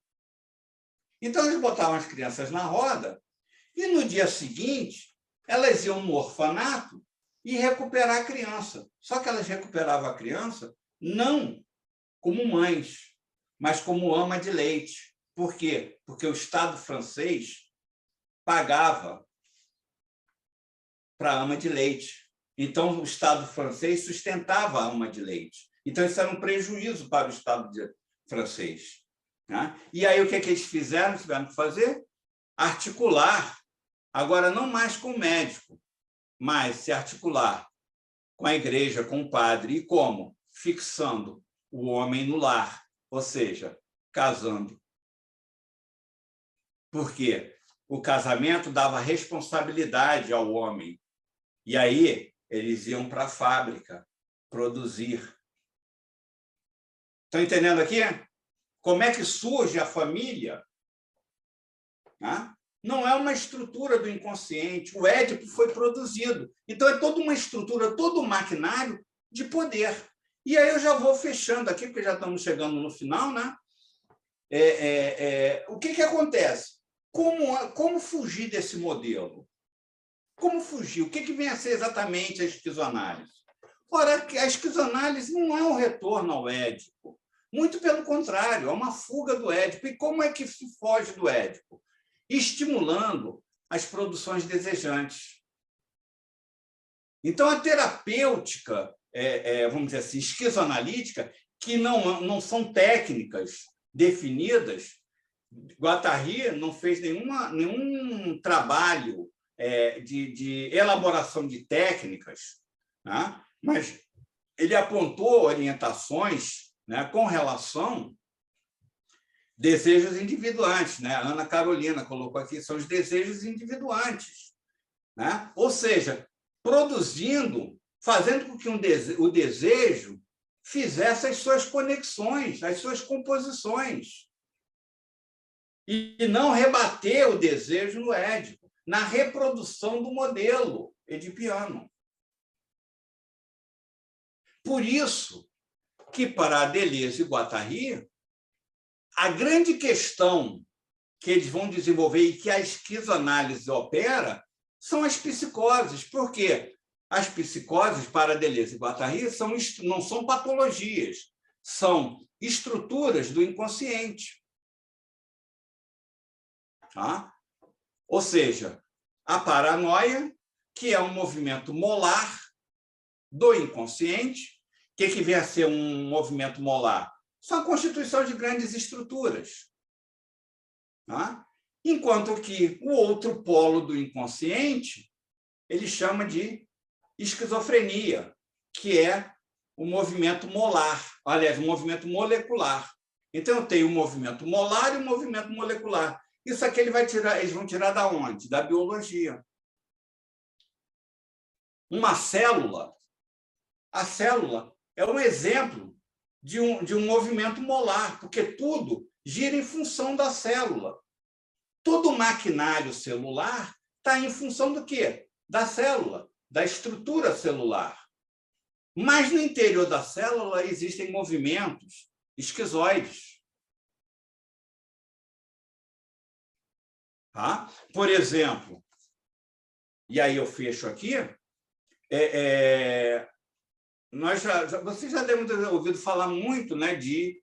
Então, eles botavam as crianças na roda, e no dia seguinte, elas iam no orfanato e recuperar a criança. Só que elas recuperavam a criança não como mães, mas como ama de leite. Por quê? Porque o Estado francês pagava para a ama de leite. Então, o Estado francês sustentava a ama de leite. Então, isso era um prejuízo para o Estado francês, né? E aí, o que eles fizeram? Tiveram que fazer? Articular. Agora, não mais com o médico, mas se articular com a igreja, com o padre. E como? Fixando o homem no lar, ou seja, casando. Por quê? O casamento dava responsabilidade ao homem. E aí eles iam para a fábrica produzir. Estão entendendo aqui? Como é que surge a família? Não é uma estrutura do inconsciente. O Édipo foi produzido. Então, é toda uma estrutura, todo um maquinário de poder. E aí eu já vou fechando aqui, porque já estamos chegando no final, né? O que acontece? Como fugir desse modelo? Como fugir? O que vem a ser exatamente a esquizoanálise? Ora, a esquizoanálise não é um retorno ao Édipo. Muito pelo contrário, é uma fuga do Édipo. E como é que se foge do Édipo? Estimulando as produções desejantes. Então, a terapêutica, vamos dizer assim, esquizoanalítica, que não são técnicas definidas, Guattari não fez nenhum trabalho de elaboração de técnicas, né? Mas ele apontou orientações, né, com relação desejos individuantes, né? A Ana Carolina colocou aqui, são os desejos individuantes, né? Ou seja, produzindo, fazendo com que o desejo fizesse as suas conexões, as suas composições, e não rebater o desejo no Édipo, na reprodução do modelo edipiano. Por isso que, para Deleuze e Guattari, a grande questão que eles vão desenvolver e que a esquizoanálise opera são as psicoses. Por quê? As psicoses, para Deleuze e Guattari, não são patologias, são estruturas do inconsciente. Tá? Ou seja, a paranoia, que é um movimento molar do inconsciente. O que vem a ser um movimento molar? são a constituição de grandes estruturas. Tá? Enquanto que o outro polo do inconsciente, ele chama de esquizofrenia, que é o movimento molar, aliás, o movimento molecular. Então, eu tenho o movimento molar e o movimento molecular. Isso aqui eles vão tirar da onde? Da biologia. Uma célula, a célula é um exemplo de um movimento molar, porque tudo gira em função da célula. Todo maquinário celular está em função do quê? Da célula, da estrutura celular. Mas no interior da célula existem movimentos esquizoides. Tá? Por exemplo, e aí eu fecho aqui, vocês já devem ter ouvido falar muito, né, de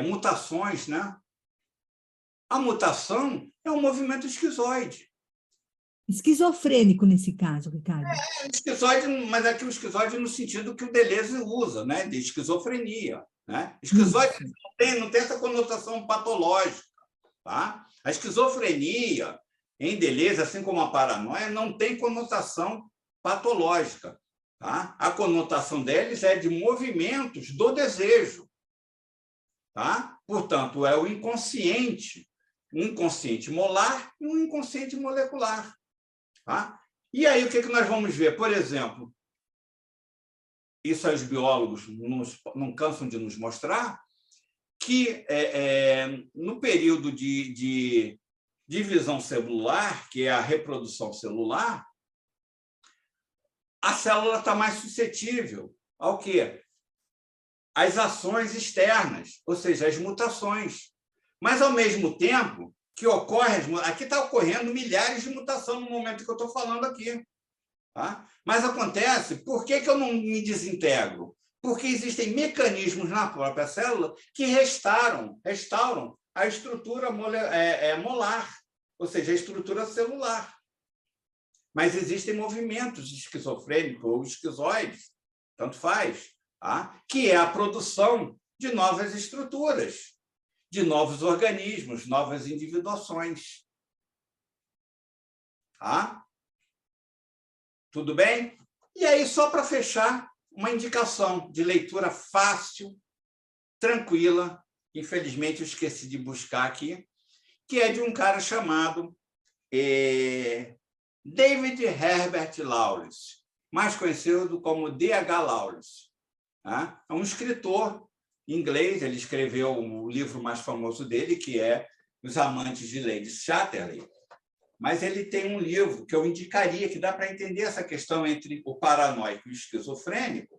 mutações, né? A mutação é um movimento esquizoide. Esquizofrênico nesse caso, Ricardo. Esquizoide, mas aqui o esquizoide no sentido que o Deleuze usa, né, de esquizofrenia. Né? Esquizoide não tem essa conotação patológica. Tá? A esquizofrenia, em Deleuze, assim como a paranoia, não tem conotação patológica. Tá? A conotação deles é de movimentos do desejo. Tá? Portanto, é o inconsciente, um inconsciente molar e um inconsciente molecular. Tá? E aí, o que nós vamos ver? Por exemplo, isso os biólogos não cansam de nos mostrar, que no período de divisão celular, que é a reprodução celular, a célula está mais suscetível ao quê? Às ações externas, ou seja, às mutações. Mas, ao mesmo tempo que ocorre, aqui está ocorrendo milhares de mutações no momento que eu estou falando aqui. Tá? Mas acontece, por que eu não me desintegro? Porque existem mecanismos na própria célula que restauram a estrutura molar, ou seja, a estrutura celular. Mas existem movimentos esquizofrênicos ou esquizoides, tanto faz, tá? Que é a produção de novas estruturas, de novos organismos, novas individuações. Tá? Tudo bem? E aí, só para fechar, uma indicação de leitura fácil, tranquila, infelizmente eu esqueci de buscar aqui, que é de um cara chamado David Herbert Lawrence, mais conhecido como D.H. Lawrence. Tá? É um escritor inglês, ele escreveu o livro mais famoso dele, que é Os Amantes de Lady Chatterley. Mas ele tem um livro que eu indicaria, que dá para entender essa questão entre o paranoico e o esquizofrênico,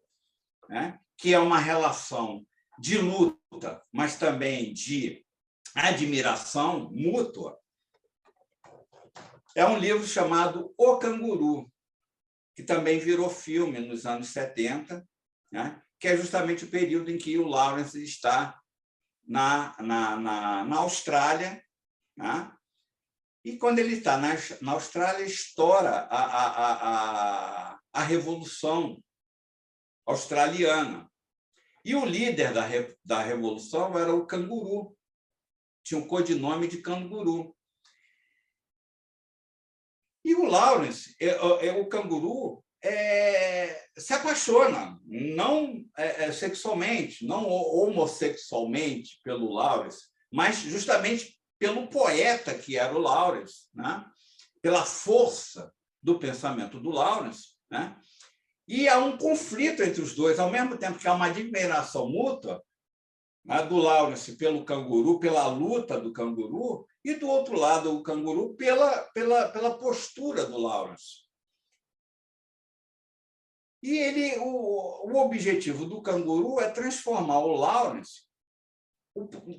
né? Que é uma relação de luta, mas também de admiração mútua. É um livro chamado O Canguru, que também virou filme nos anos 70, né? Que é justamente o período em que o Lawrence está na Austrália, né? E, quando ele está na Austrália, estoura a Revolução Australiana. E o líder da Revolução era o Canguru. Tinha o codinome de Canguru. E o Lawrence, o Canguru, se apaixona, não sexualmente, não homossexualmente pelo Lawrence, mas justamente pelo poeta que era o Lawrence, né? Pela força do pensamento do Lawrence, né? E há um conflito entre os dois, ao mesmo tempo que há uma admiração mútua, né, do Lawrence pelo canguru, pela luta do canguru, e, do outro lado, o canguru pela postura do Lawrence. E o objetivo do canguru é transformar o Lawrence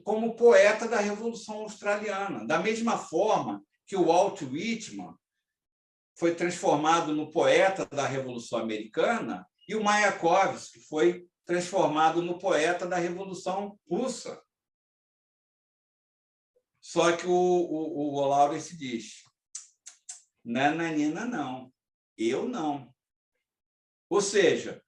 como poeta da Revolução Australiana, da mesma forma que o Walt Whitman foi transformado no poeta da Revolução Americana e o Mayakovsky foi transformado no poeta da Revolução Russa. Só que o Lawrence diz: nananina, não, eu não. Ou seja,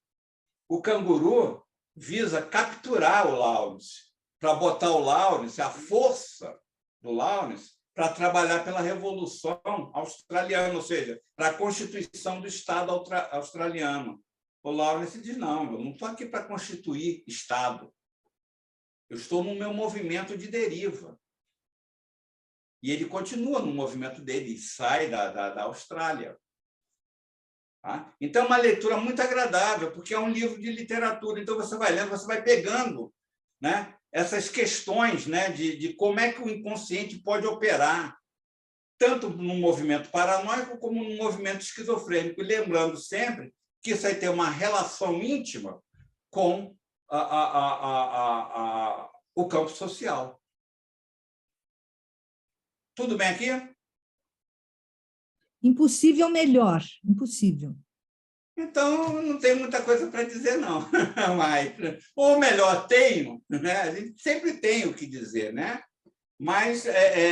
o canguru visa capturar o Lawrence, para botar o Lawrence, a força do Lawrence, para trabalhar pela Revolução Australiana, ou seja, para a Constituição do Estado australiano. O Lawrence diz, não, eu não estou aqui para constituir Estado. Eu estou no meu movimento de deriva. E ele continua no movimento dele, e sai da Austrália. Tá? Então, é uma leitura muito agradável, porque é um livro de literatura. Então, você vai lendo, você vai pegando, né, essas questões, né, de como é que o inconsciente pode operar, tanto no movimento paranoico como no movimento esquizofrênico. E lembrando sempre que isso aí tem uma relação íntima com o campo social. Tudo bem aqui? Impossível melhor, impossível. Então, não tem muita coisa para dizer, não. Mas, ou melhor, tenho, né? A gente sempre tem o que dizer, né? Mas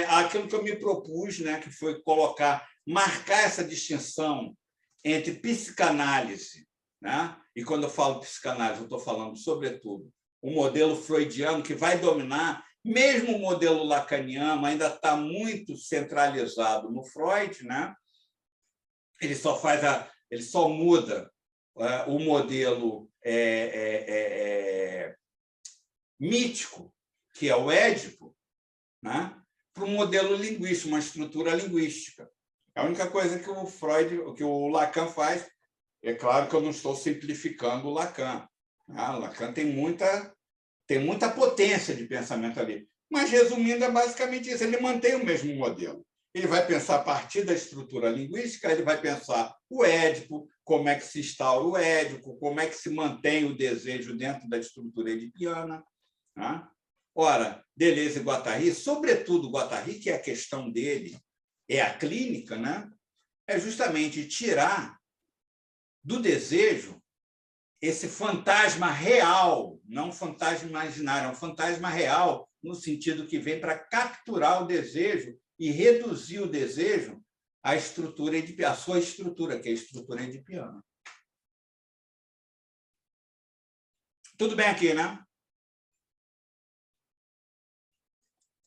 aquilo que eu me propus, né, que foi marcar essa distinção entre psicanálise, né? E quando eu falo psicanálise, eu estou falando, sobretudo, o modelo freudiano, que vai dominar, mesmo o modelo lacaniano ainda está muito centralizado no Freud, né? Ele só muda o modelo mítico, que é o Édipo, né, para um modelo linguístico, uma estrutura linguística. A única coisa que o Lacan faz, é claro que eu não estou simplificando o Lacan. Né? O Lacan tem muita potência de pensamento ali. Mas, resumindo, é basicamente isso. Ele mantém o mesmo modelo. Ele vai pensar a partir da estrutura linguística, ele vai pensar o Édipo, como é que se instaura o Édipo, como é que se mantém o desejo dentro da estrutura edipiana. Né? Ora, Deleuze e Guattari, sobretudo Guattari, que é a questão dele, é a clínica, né? É justamente tirar do desejo esse fantasma real, não um fantasma imaginário, é um fantasma real, no sentido que vem para capturar o desejo e reduzir o desejo à estrutura edipiana, a sua estrutura, que é a estrutura edipiana. Tudo bem aqui, né?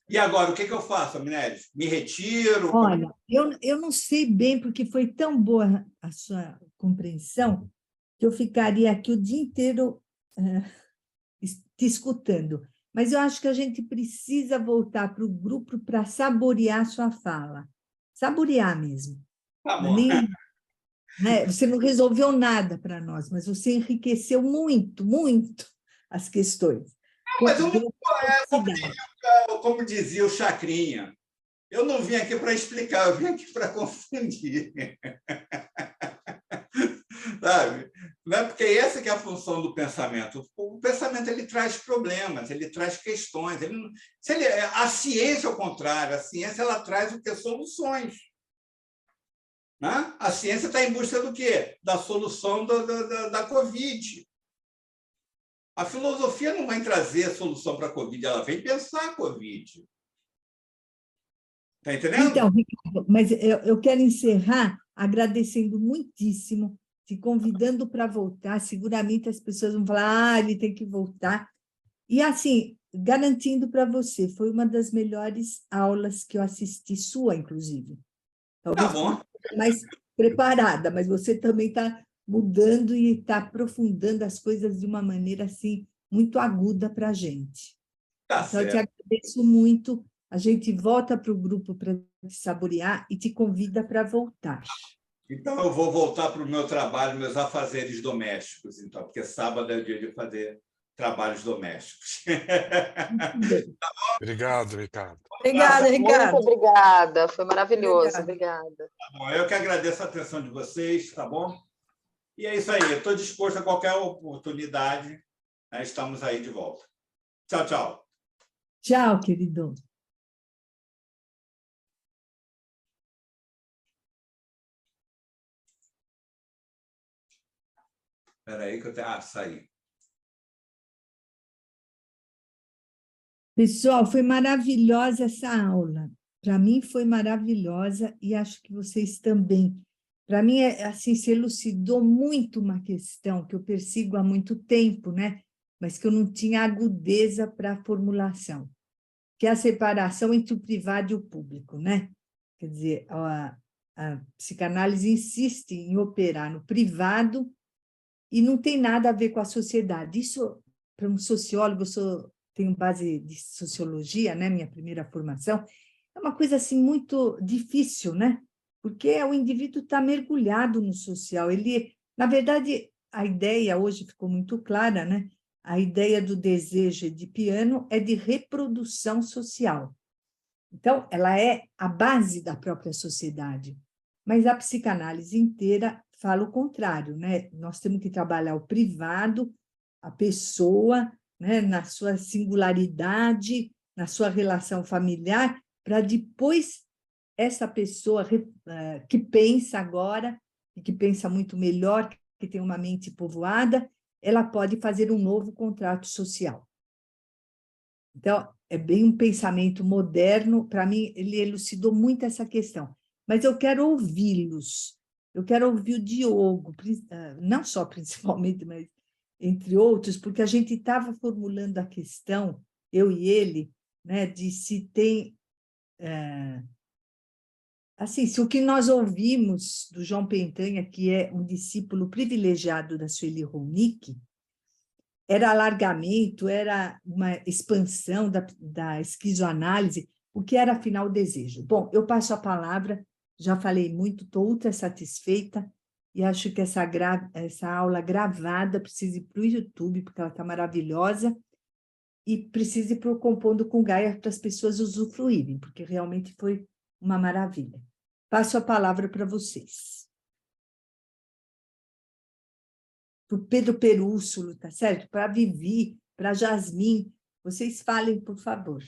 E agora, o que eu faço, Minério? Me retiro? Olha, eu não sei bem, porque foi tão boa a sua compreensão, que eu ficaria aqui o dia inteiro te escutando. Mas eu acho que a gente precisa voltar para o grupo para saborear a sua fala. Saborear mesmo. Tá bom. Né? Você não resolveu nada para nós, mas você enriqueceu muito, muito as questões. Mas eu não, como dizia o Chacrinha, eu não vim aqui para explicar, eu vim aqui para confundir. Sabe? Não é porque essa que é a função do pensamento. O pensamento ele traz problemas, ele traz questões. A ciência, ao contrário, a ciência ela traz o que? Soluções. Né? A ciência está em busca do quê? Da solução da Covid. A filosofia não vai trazer a solução para a Covid, ela vem pensar a Covid. Está entendendo? Então, Ricardo, mas eu quero encerrar agradecendo muitíssimo, te convidando para voltar. Seguramente as pessoas vão falar, ele tem que voltar. E, assim, garantindo para você, foi uma das melhores aulas que eu assisti, sua, inclusive. Talvez tá bom. Mais preparada, mas você também está mudando e está aprofundando as coisas de uma maneira assim muito aguda para a gente. Tá então, certo. eu te agradeço muito. A gente volta para o grupo para te saborear e te convida para voltar. Então, eu vou voltar para o meu trabalho, meus afazeres domésticos, então, porque sábado é o dia de fazer trabalhos domésticos. Obrigado, Ricardo. Obrigada, Ricardo. Muito obrigada, foi maravilhoso. Obrigada. Tá bom, eu que agradeço a atenção de vocês, tá bom? E é isso aí, eu estou disposto a qualquer oportunidade, né? Estamos aí de volta. Tchau, tchau. Tchau, querido. Espera aí que eu tenho... saí. Pessoal, foi maravilhosa essa aula. Para mim foi maravilhosa e acho que vocês também. Para mim, assim, se elucidou muito uma questão que eu persigo há muito tempo, né? mas que eu não tinha agudeza para a formulação, que é a separação entre o privado e o público, né? Quer dizer, a psicanálise insiste em operar no privado e não tem nada a ver com a sociedade. Isso, para um sociólogo, tenho base de sociologia, né? Minha primeira formação, é uma coisa assim muito difícil, né? Porque o indivíduo está mergulhado no social. Ele, na verdade, a ideia hoje ficou muito clara, né? A ideia do desejo edipiano é de reprodução social. Então, ela é a base da própria sociedade. Mas a psicanálise inteira fala o contrário, né? Nós temos que trabalhar o privado, a pessoa, né, na sua singularidade, na sua relação familiar, para depois essa pessoa que pensa agora, e que pensa muito melhor, que tem uma mente povoada, ela pode fazer um novo contrato social. Então, é bem um pensamento moderno. Para mim, ele elucidou muito essa questão. Mas eu quero ouvi-los. Eu quero ouvir o Diogo, não só principalmente, mas entre outros, porque a gente estava formulando a questão, eu e ele, né, de se tem... assim, se o que nós ouvimos do João Pentanha, que é um discípulo privilegiado da Sueli Ronick, era alargamento, era uma expansão da esquizoanálise, o que era, afinal, o desejo. Bom, eu passo a palavra, já falei muito, estou ultra satisfeita, e acho que essa aula gravada precisa ir para o YouTube, porque ela está maravilhosa, e precisa ir para o Compondo com Gaia para as pessoas usufruírem, porque realmente foi uma maravilha. Passo a palavra para vocês. Para o Pedro Perússulo, tá certo? Para a Vivi, para a Jasmine. Vocês falem, por favor.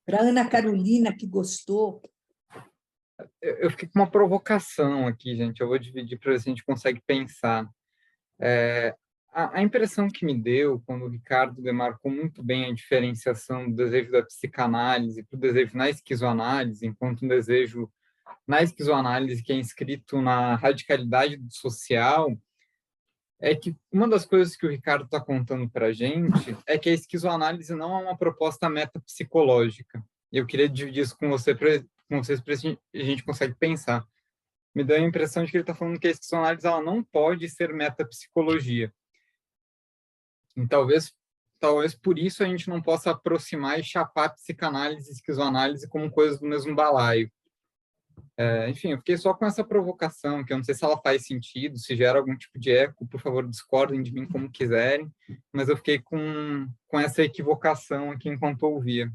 Para a Ana Carolina, que gostou. Eu fiquei com uma provocação aqui, gente. Eu vou dividir para ver se a gente consegue pensar. A impressão que me deu, quando o Ricardo demarcou muito bem a diferenciação do desejo da psicanálise para o desejo na esquizoanálise, enquanto um desejo na esquizoanálise que é inscrito na radicalidade social, é que uma das coisas que o Ricardo está contando para a gente é que a esquizoanálise não é uma proposta metapsicológica. E eu queria dividir isso com vocês para a gente consegue pensar. Me deu a impressão de que ele está falando que a esquizoanálise ela não pode ser metapsicologia. E talvez por isso a gente não possa aproximar e chapar psicanálise e esquizoanálise como coisas do mesmo balaio. Enfim, eu fiquei só com essa provocação, que eu não sei se ela faz sentido, se gera algum tipo de eco, por favor, discordem de mim como quiserem, mas eu fiquei com essa equivocação aqui enquanto ouvia.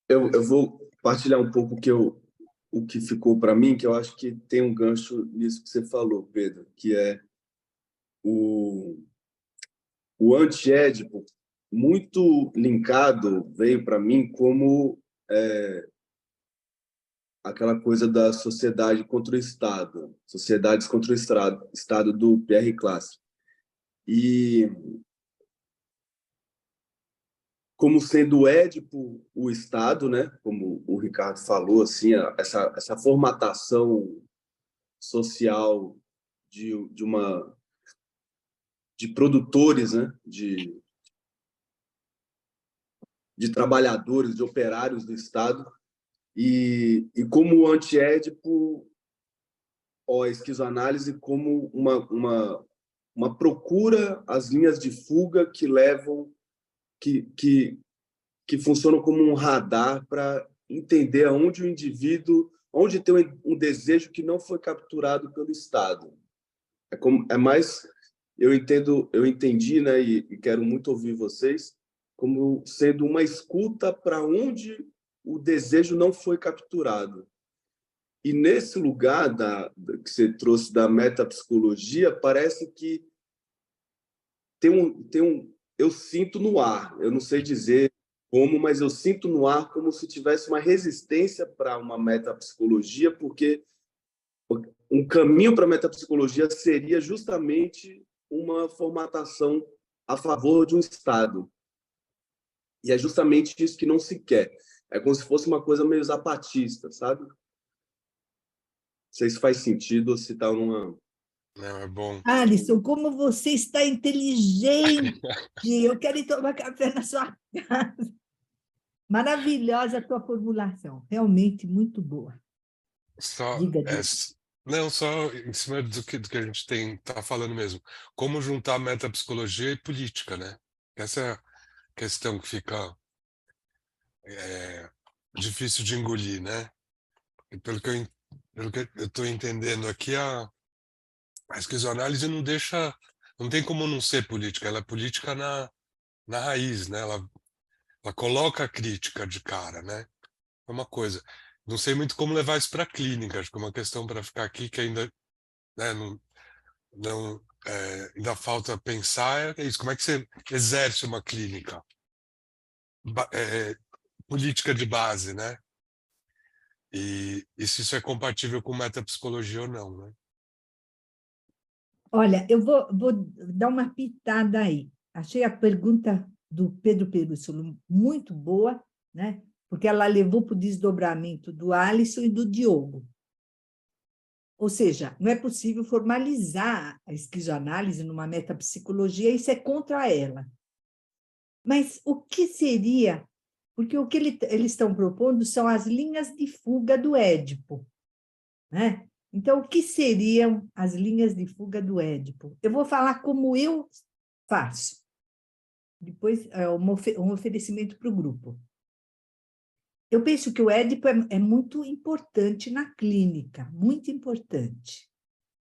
Eu vou partilhar um pouco o que ficou para mim, que eu acho que tem um gancho nisso que você falou, Pedro, que é o antiédipo muito linkado, veio para mim como aquela coisa da sociedade contra o Estado, sociedades contra o Estado do Pierre Classe. E como sendo o Édipo o Estado, né? Como o Ricardo falou, assim, essa formatação social de produtores, né? De trabalhadores, de operários do Estado, e como o antiédipo, a esquizoanálise como uma procura às linhas de fuga que levam que funcionam como um radar para entender aonde o indivíduo, onde tem um desejo que não foi capturado pelo Estado. É mais, eu entendi, né, e quero muito ouvir vocês, como sendo uma escuta para onde o desejo não foi capturado. E nesse lugar que você trouxe da metapsicologia, parece que tem eu sinto no ar. Eu não sei dizer como, mas eu sinto no ar como se tivesse uma resistência para uma metapsicologia, porque um caminho para a metapsicologia seria justamente uma formatação a favor de um Estado. E é justamente isso que não se quer. É como se fosse uma coisa meio zapatista, sabe? Não sei se faz sentido ou se está numa... Não, é bom. Alisson, como você está inteligente! Eu quero ir tomar café na sua casa. Maravilhosa a tua formulação, realmente muito boa. Só, Diga, diga. não, só em cima do que a gente tá falando mesmo. Como juntar metapsicologia e política, né? Essa é a questão que fica difícil de engolir, né? E pelo que eu estou entendendo aqui, a esquizoanálise não tem como não ser política, ela é política na raiz, né? Ela coloca a crítica de cara, né? É uma coisa. Não sei muito como levar isso para a clínica, acho que é uma questão para ficar aqui que ainda, né, ainda falta pensar, é isso, como é que você exerce uma clínica? Política de base, né? E se isso é compatível com metapsicologia ou não, né? Olha, eu vou dar uma pitada aí. Achei a pergunta do Pedro Perussolo muito boa, né? Porque ela levou para o desdobramento do Alisson e do Diogo. Ou seja, não é possível formalizar a esquizoanálise numa metapsicologia, isso é contra ela. Mas o que seria? Porque o que eles estão propondo são as linhas de fuga do Édipo, né? Então, o que seriam as linhas de fuga do Édipo? Eu vou falar como eu faço. Depois, um oferecimento para o grupo. Eu penso que o Édipo é muito importante na clínica, muito importante.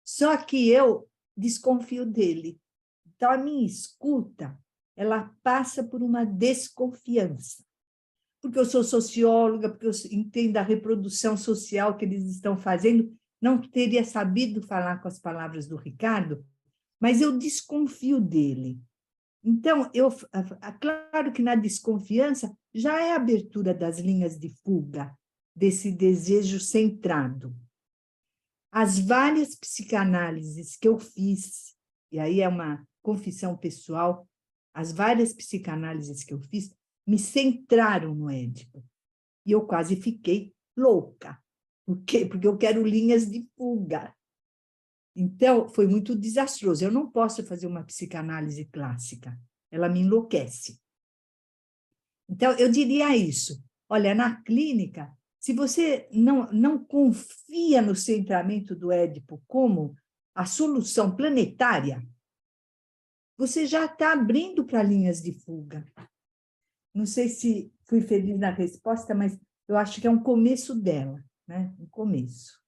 Só que eu desconfio dele. Então, a minha escuta, ela passa por uma desconfiança. Porque eu sou socióloga, porque eu entendo a reprodução social que eles estão fazendo, não teria sabido falar com as palavras do Ricardo, mas eu desconfio dele. Então, claro que na desconfiança já é a abertura das linhas de fuga, desse desejo centrado. As várias psicanálises que eu fiz, e aí é uma confissão pessoal, as várias psicanálises que eu fiz me centraram no Édipo. E eu quase fiquei louca. Por quê? Porque eu quero linhas de fuga. Então, foi muito desastroso. Eu não posso fazer uma psicanálise clássica. Ela me enlouquece. Então, eu diria isso. Olha, na clínica, se você não confia no centramento do Édipo como a solução planetária, você já está abrindo para linhas de fuga. Não sei se fui feliz na resposta, mas eu acho que é um começo dela, né? Um começo.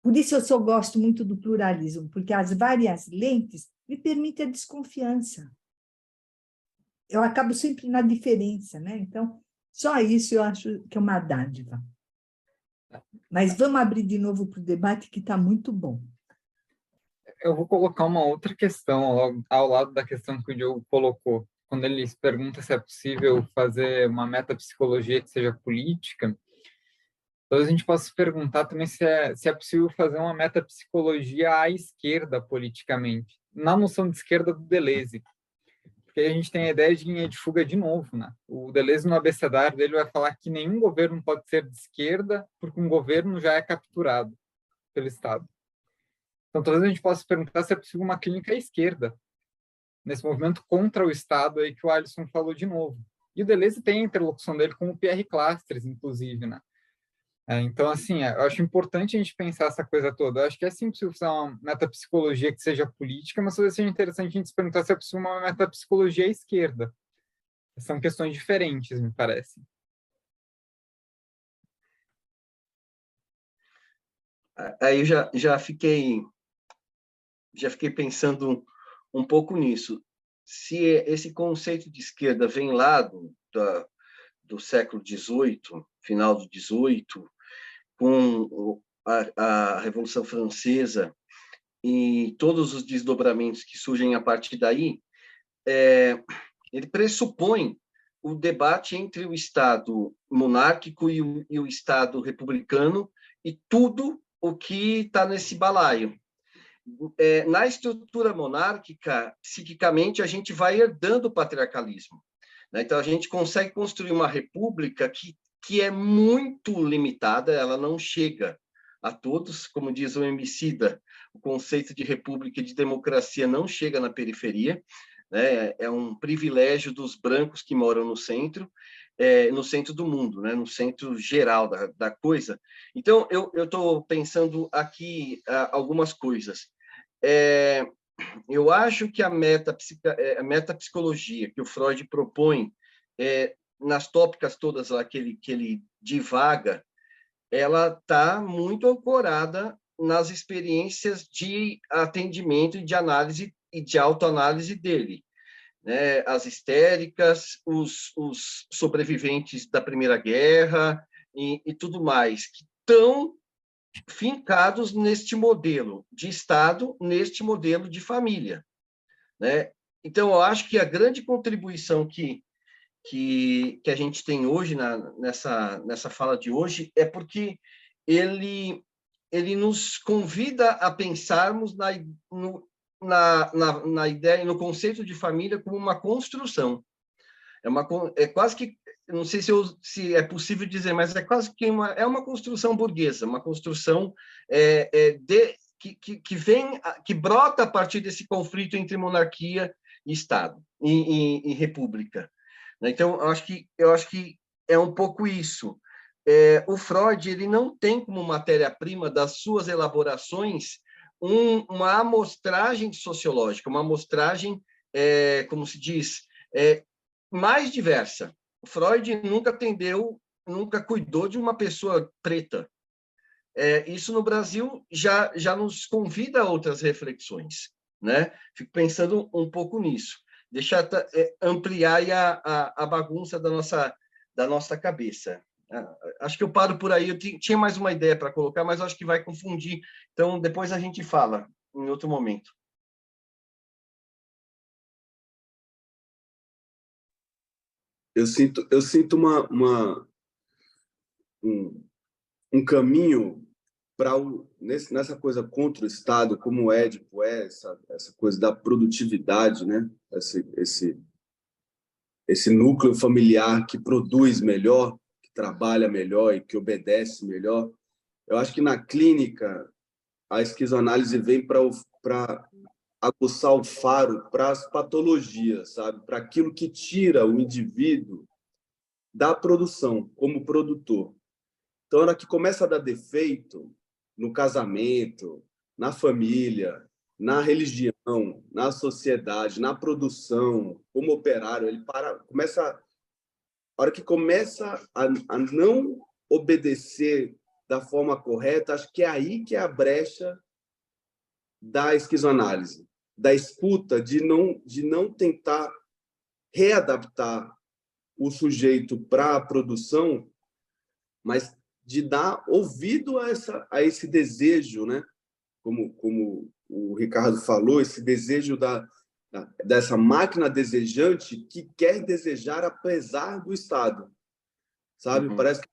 Por isso eu só gosto muito do pluralismo, porque as várias lentes me permitem a desconfiança. Eu acabo sempre na diferença, né? Então, só isso eu acho que é uma dádiva. Mas vamos abrir de novo para o debate, que está muito bom. Eu vou colocar uma outra questão ao lado da questão que o Diogo colocou. Quando ele se pergunta se é possível fazer uma metapsicologia que seja política, talvez a gente possa se perguntar também se é possível fazer uma metapsicologia à esquerda politicamente, na noção de esquerda do Deleuze. Porque a gente tem a ideia de linha de fuga de novo, né? O Deleuze, no abecedário dele, vai falar que nenhum governo pode ser de esquerda, porque um governo já é capturado pelo Estado. Então, talvez a gente possa se perguntar se é possível uma clínica à esquerda, nesse movimento contra o Estado aí que o Alisson falou de novo. E o Deleuze tem a interlocução dele com o Pierre Clastres, inclusive, né? Então, assim, eu acho importante a gente pensar essa coisa toda. Eu acho que é sim possível fazer uma metapsicologia que seja política, mas talvez seja interessante a gente se perguntar se é possível uma metapsicologia à esquerda. São questões diferentes, me parece. Aí eu já fiquei pensando um pouco nisso. Se esse conceito de esquerda vem lá do século XVIII, final do XVIII, com a Revolução Francesa e todos os desdobramentos que surgem a partir daí, ele pressupõe o debate entre o Estado monárquico e o Estado republicano e tudo o que está nesse balaio. Na estrutura monárquica, psiquicamente, a gente vai herdando o patriarcalismo, né? Então, a gente consegue construir uma república que é muito limitada, ela não chega a todos, como diz o Emicida, o conceito de república e de democracia não chega na periferia, né? É um privilégio dos brancos que moram no centro do mundo, né? No centro geral da coisa. Então, eu estou pensando aqui algumas coisas. Eu acho que a metapsicologia que o Freud propõe, nas tópicas todas lá que ele divaga, ela está muito ancorada nas experiências de atendimento e de análise e de autoanálise dele, né? As histéricas, os sobreviventes da Primeira Guerra e tudo mais, que estão fincados neste modelo de Estado, neste modelo de família, né? Então, eu acho que a grande contribuição que a gente tem hoje nessa fala de hoje é porque ele nos convida a pensarmos na ideia, no conceito de família como uma construção. É quase que, não sei se é possível dizer, mas é quase que uma construção burguesa, uma construção que brota a partir desse conflito entre monarquia e Estado, e república. Então, eu acho que é um pouco isso. O Freud ele não tem como matéria-prima das suas elaborações uma amostragem sociológica, uma amostragem, como se diz, mais diversa. O Freud nunca cuidou de uma pessoa preta. Isso no Brasil já nos convida a outras reflexões, né? Fico pensando um pouco nisso. Deixar ampliar aí a bagunça da nossa cabeça. Acho que eu paro por aí. Eu tinha mais uma ideia para colocar, mas acho que vai confundir. Então, depois a gente fala, em outro momento. Eu sinto um caminho para nessa coisa contra o Estado, como o Édipo essa coisa da produtividade, né? Esse núcleo familiar que produz melhor, que trabalha melhor e que obedece melhor. Eu acho que na clínica a esquizoanálise vem para aguçar o faro para as patologias, sabe? Para aquilo que tira o indivíduo da produção como produtor. Então, na hora que começa a dar defeito no casamento, na família, na religião, na sociedade, na produção, como operário, ele começa, a hora que começa a não obedecer da forma correta, acho que é aí que é a brecha da esquizoanálise, da escuta, de não tentar readaptar o sujeito para a produção, mas de dar ouvido a esse desejo, né? Como o Ricardo falou, esse desejo dessa máquina desejante que quer desejar apesar do Estado, sabe? Uhum. Parece que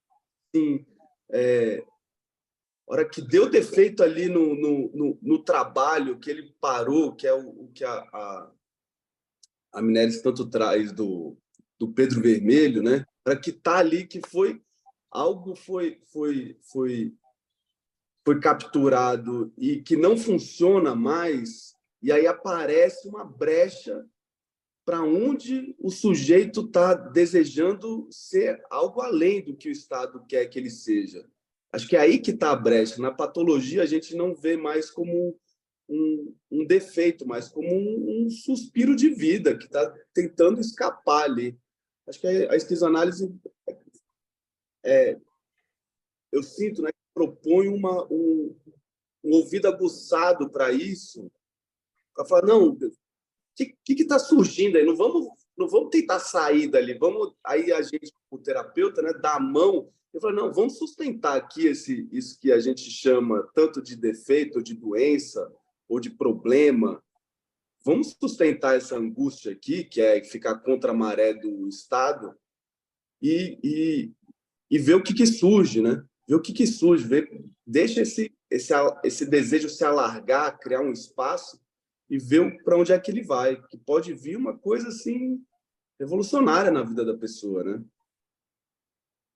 assim, a hora que deu defeito ali no trabalho, que ele parou, que é o que a Minelis tanto traz do Pedro Vermelho, né? Para que tá ali, que algo foi capturado e que não funciona mais, e aí aparece uma brecha para onde o sujeito está desejando ser algo além do que o Estado quer que ele seja. Acho que é aí que está a brecha. Na patologia, a gente não vê mais como um defeito, mas como um suspiro de vida que está tentando escapar ali. Acho que a esquizoanálise, eu sinto, né, que propõe um ouvido aguçado para isso, para falar, não, o que está surgindo aí? Não vamos tentar sair dali, aí a gente, o terapeuta, né, dá a mão e fala, não, vamos sustentar aqui isso que a gente chama tanto de defeito, de doença, ou de problema. Vamos sustentar essa angústia aqui, que é ficar contra a maré do Estado, e ver o que surge, né? Ver o que surge, deixa esse desejo se alargar, criar um espaço e ver para onde é que ele vai, que pode vir uma coisa assim revolucionária na vida da pessoa, né?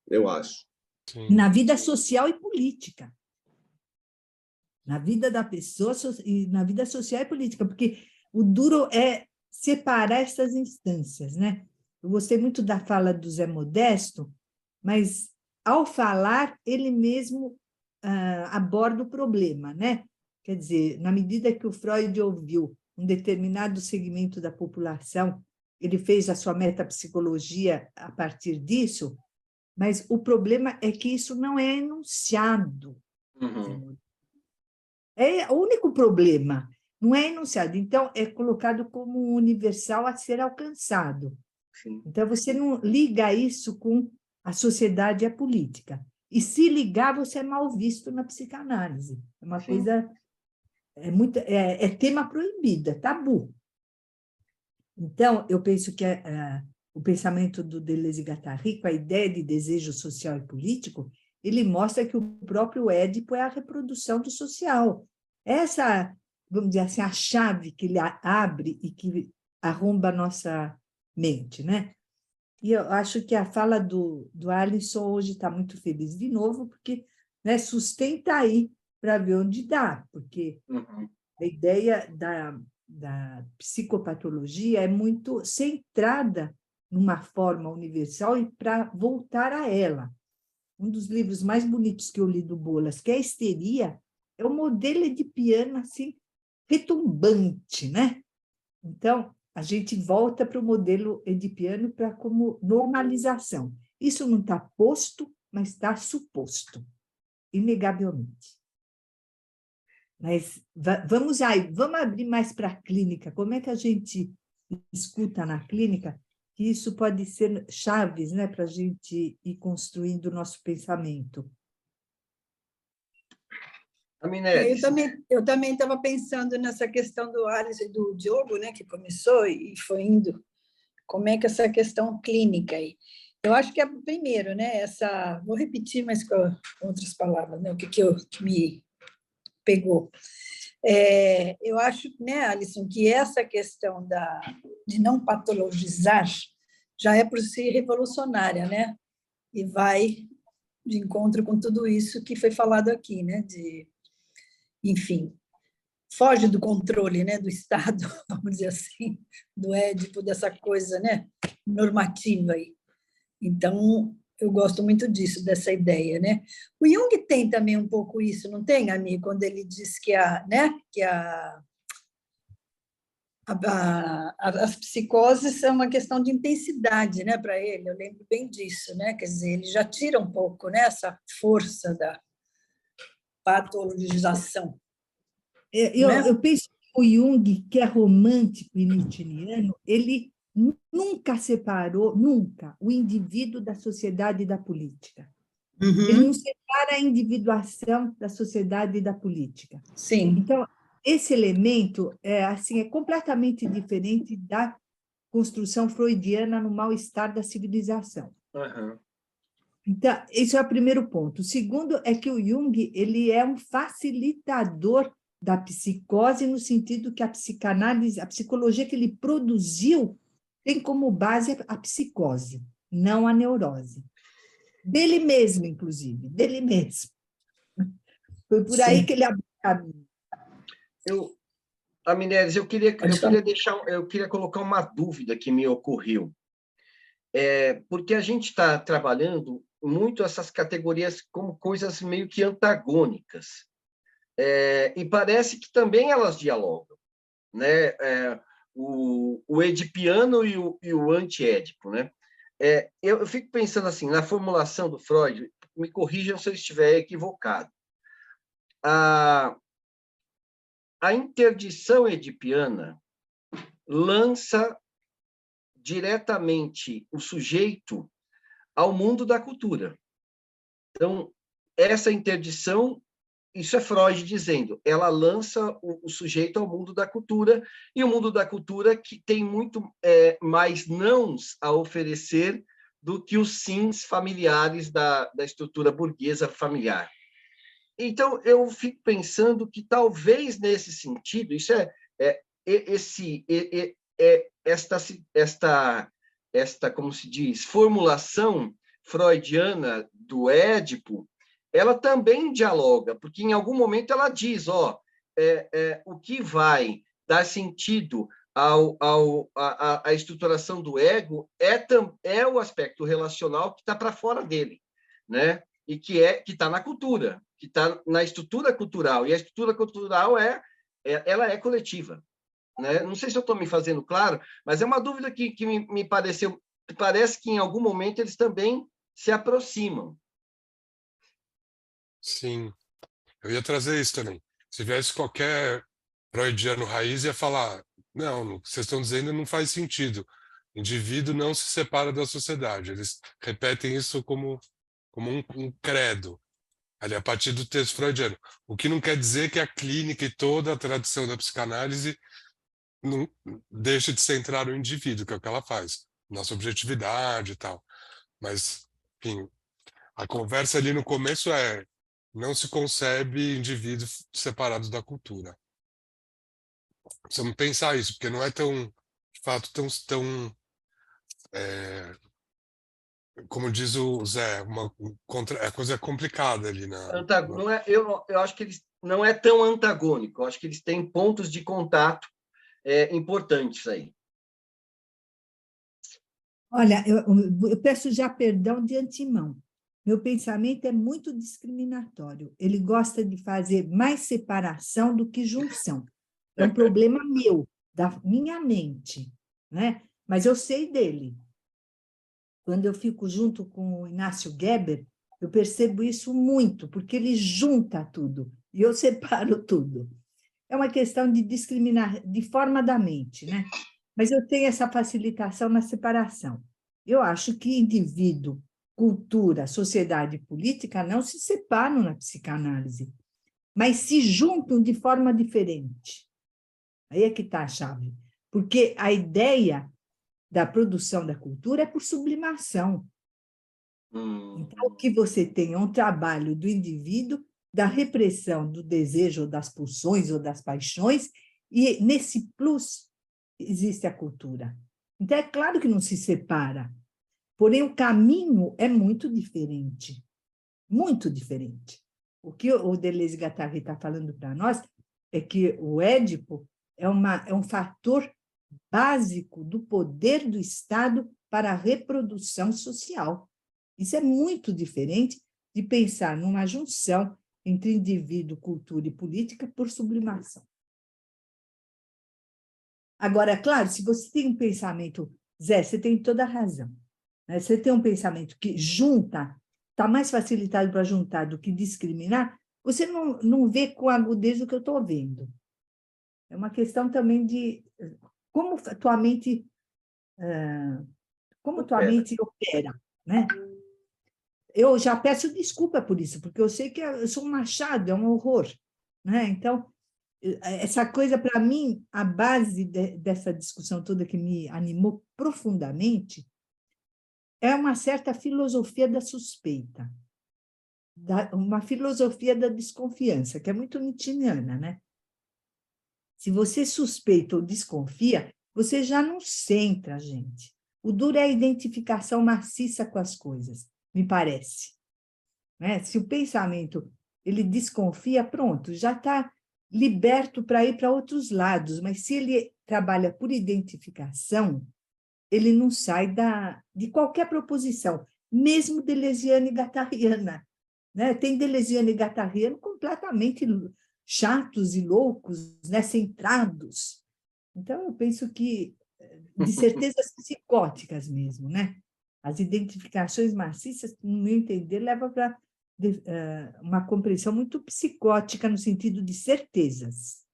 Eu acho. Sim. Na vida social e política. Na vida da pessoa e na vida social e política, porque o duro é separar essas instâncias, né? Eu gostei muito da fala do Zé Modesto, mas, ao falar, ele mesmo aborda o problema, né? Quer dizer, na medida que o Freud ouviu um determinado segmento da população, ele fez a sua metapsicologia a partir disso, mas o problema é que isso não é enunciado. Uhum. É o único problema, não é enunciado. Então, é colocado como universal a ser alcançado. Sim. Então, você não liga isso com a sociedade e a política. E se ligar, você é mal visto na psicanálise. É uma coisa... É tema proibido, é tabu. Então, eu penso que o pensamento do Deleuze-Guattari, com a ideia de desejo social e político, ele mostra que o próprio Édipo é a reprodução do social. Essa, vamos dizer assim, a chave que ele abre e que arromba a nossa mente, né? E eu acho que a fala do Alisson hoje está muito feliz de novo, porque, né, sustenta aí para ver onde dá, porque a ideia da psicopatologia é muito centrada numa forma universal e para voltar a ela. Um dos livros mais bonitos que eu li do Bolas, que é a Histeria, é um modelo edipiano assim, retumbante, né? Então, a gente volta para o modelo edipiano para como normalização. Isso não está posto, mas está suposto, inegavelmente. Mas vamos aí, vamos abrir mais para a clínica. Como é que a gente escuta na clínica? Que isso pode ser chaves, né, para a gente ir construindo o nosso pensamento. Eu também estava pensando nessa questão do Alisson e do Diogo, né, que começou e foi indo. Como é que essa questão clínica aí? Eu acho que é primeiro, né, vou repetir, mas com outras palavras, né, o que me pegou. Eu acho, né, Alisson, que essa questão de não patologizar já é por si revolucionária, né? E vai de encontro com tudo isso que foi falado aqui, né? Enfim, foge do controle, né, do Estado, vamos dizer assim, do Édipo, dessa coisa, né, normativa aí. Então, eu gosto muito disso, dessa ideia, né? O Jung tem também um pouco isso, não tem, amigo? Quando ele diz que as psicoses são uma questão de intensidade, né, para ele. Eu lembro bem disso, né? Quer dizer, ele já tira um pouco, né, essa força da patologização. Eu penso que o Jung, que é romântico e nietzscheano, ele nunca separou, nunca, o indivíduo da sociedade e da política. Ele não separa a individuação da sociedade e da política. Sim. Então, esse elemento é completamente diferente da construção freudiana no mal-estar da civilização. Então, esse é o primeiro ponto. O segundo é que o Jung ele é um facilitador da psicose, no sentido que a psicanálise, a psicologia que ele produziu, tem como base a psicose, não a neurose. Dele mesmo, inclusive, dele mesmo. Foi por aí que ele abriu o caminho. Mineres, eu queria colocar uma dúvida que me ocorreu. Porque a gente está trabalhando muito essas categorias como coisas meio que antagônicas. E parece que também elas dialogam, né? O edipiano e o anti-édipo, né? Eu fico pensando assim, na formulação do Freud, me corrijam se eu estiver equivocado. A interdição edipiana lança diretamente o sujeito ao mundo da cultura. Então, essa interdição isso é Freud dizendo, ela lança o sujeito ao mundo da cultura, e o mundo da cultura que tem muito mais nãos a oferecer do que os sims familiares da estrutura burguesa familiar. Então, eu fico pensando que talvez nesse sentido, esta, como se diz, formulação freudiana do Édipo, ela também dialoga, porque em algum momento ela diz, o que vai dar sentido à estruturação do ego é o aspecto relacional que está para fora dele, né? E que está na cultura, que está na estrutura cultural, e a estrutura cultural ela é coletiva, né? Não sei se eu estou me fazendo claro, mas é uma dúvida que me pareceu, parece que em algum momento eles também se aproximam. Sim, eu ia trazer isso também. Se viesse qualquer freudiano raiz, ia falar, não, o que vocês estão dizendo não faz sentido. O indivíduo não se separa da sociedade. Eles repetem isso como um credo, ali, a partir do texto freudiano. O que não quer dizer que a clínica e toda a tradição da psicanálise não deixa de centrar no indivíduo, que é o que ela faz, nossa objetividade e tal. Mas, enfim, a conversa ali no começo não se concebe indivíduos separados da cultura. Precisamos pensar isso, porque não é tão, de fato, tão como diz o Zé, a coisa é complicada ali Eu acho que eles não é tão antagônico, eu acho que eles têm pontos de contato importantes aí. Olha, eu peço já perdão de antemão. Meu pensamento é muito discriminatório. Ele gosta de fazer mais separação do que junção. É um problema meu, da minha mente, né? Mas eu sei dele. Quando eu fico junto com o Inácio Geber, eu percebo isso muito, porque ele junta tudo e eu separo tudo. É uma questão de discriminar, de forma da mente, né? Mas eu tenho essa facilitação na separação. Eu acho que indivíduo, cultura, sociedade e política não se separam na psicanálise, mas se juntam de forma diferente. Aí é que está a chave. Porque a ideia da produção da cultura é por sublimação. Então, o que você tem é um trabalho do indivíduo, da repressão do desejo, ou das pulsões, ou das paixões, e nesse plus existe a cultura. Então, é claro que não se separa, porém o caminho é muito diferente, muito diferente. O que o Deleuze e Guattari está falando para nós é que o Édipo é um fator básico do poder do Estado para a reprodução social. Isso é muito diferente de pensar numa junção entre indivíduo, cultura e política por sublimação. Agora, claro, se você tem um pensamento, Zé, você tem toda a razão, né? Você tem um pensamento que junta, está mais facilitado para juntar do que discriminar, você não vê com agudeza o que eu estou vendo. É uma questão também de como tua mente opera, né? Eu já peço desculpa por isso, porque eu sei que eu sou um machado, é um horror, né? Então, essa coisa, para mim, a base dessa discussão toda que me animou profundamente é uma certa filosofia da suspeita, uma filosofia da desconfiança, que é muito nietzscheana, né? Se você suspeita ou desconfia, você já não centra, gente. O duro é a identificação maciça com as coisas, me parece. Né? Se o pensamento ele desconfia, pronto, já está liberto para ir para outros lados, mas se ele trabalha por identificação, ele não sai de qualquer proposição, mesmo deleuziana e guattariana. Né? Tem deleuziano e guattariano completamente chatos e loucos, né? Centrados. Então, eu penso que, de certezas psicóticas mesmo, né? As identificações maciças, no meu entender, levam para uma compreensão muito psicótica no sentido de certezas.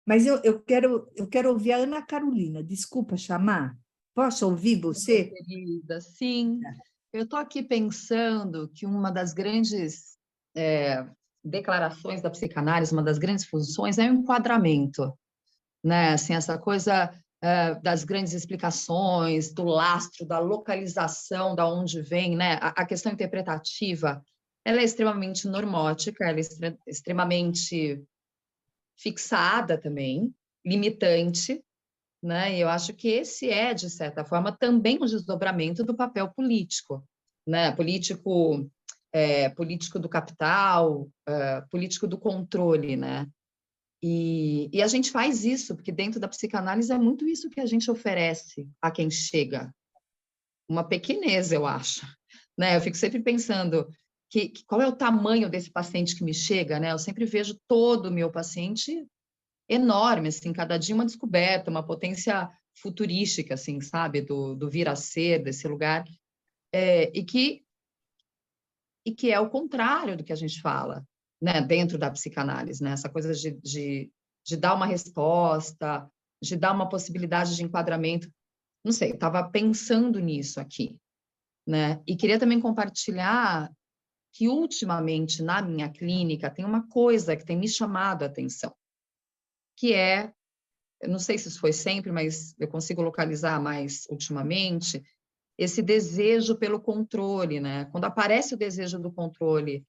Mas eu quero ouvir a Ana Carolina. Desculpa chamar. Posso ouvir você? Querida, sim. Eu estou aqui pensando que uma das grandes declarações da psicanálise, uma das grandes funções é o enquadramento, né? Assim, essa coisa das grandes explicações, do lastro, da localização, da onde vem, né? A questão interpretativa, ela é extremamente normótica, ela é extremamente fixada também, limitante, né? E eu acho que esse é, de certa forma, também um desdobramento do papel político, né? Político do capital, político do controle, né? E a gente faz isso, porque dentro da psicanálise é muito isso que a gente oferece a quem chega. Uma pequenez, eu acho, né? Eu fico sempre pensando qual é o tamanho desse paciente que me chega, né? Eu sempre vejo todo o meu paciente enorme, assim, cada dia uma descoberta, uma potência futurística, assim, sabe? Do vir a ser, desse lugar, e que é o contrário do que a gente fala, né, dentro da psicanálise, né, essa coisa de dar uma resposta, de dar uma possibilidade de enquadramento. Não sei, estava pensando nisso aqui, né, e queria também compartilhar que, ultimamente, na minha clínica, tem uma coisa que tem me chamado a atenção, que eu não sei se isso foi sempre, mas eu consigo localizar mais ultimamente, esse desejo pelo controle, né? Quando aparece o desejo do controle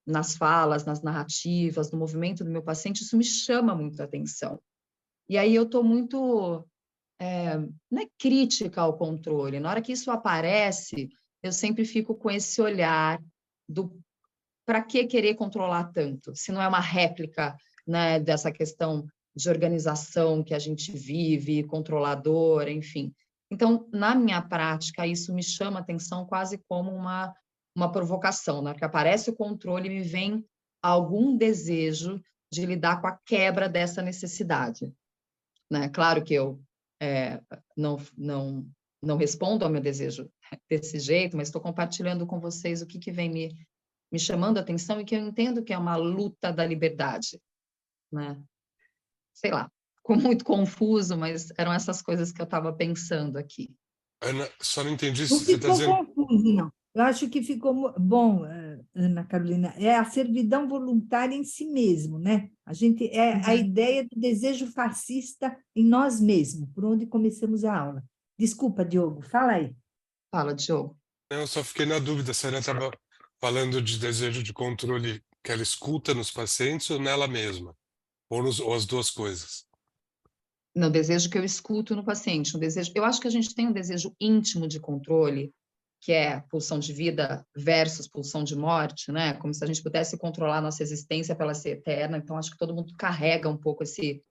nas falas, nas narrativas, no movimento do meu paciente, isso me chama muito a atenção. E aí eu estou muito não é crítica ao controle. Na hora que isso aparece, eu sempre fico com esse olhar do para que querer controlar tanto, se não é uma réplica, né, dessa questão de organização que a gente vive, controladora, enfim. Então, na minha prática, isso me chama atenção quase como uma provocação. Na hora que aparece o controle, me vem algum desejo de lidar com a quebra dessa necessidade, né? Claro que eu não respondo ao meu desejo desse jeito, mas estou compartilhando com vocês o que vem me chamando a atenção e que eu entendo que é uma luta da liberdade, né? Sei lá, ficou muito confuso, mas eram essas coisas que eu estava pensando aqui. Ana, só não entendi se Não você está ficou dizendo... confuso, não. Eu acho que ficou bom, Ana Carolina, é a servidão voluntária em si mesmo, né? A ideia do desejo fascista em nós mesmos, por onde começamos a aula. Desculpa, Diogo, fala aí. Fala, Diogo. Eu só fiquei na dúvida se ela estava falando de desejo de controle que ela escuta nos pacientes ou nela mesma, ou as duas coisas. No desejo que eu escuto no paciente, eu acho que a gente tem um desejo íntimo de controle, que é pulsão de vida versus pulsão de morte, né? Como se a gente pudesse controlar a nossa existência para ela ser eterna. Então, acho que todo mundo carrega um pouco esse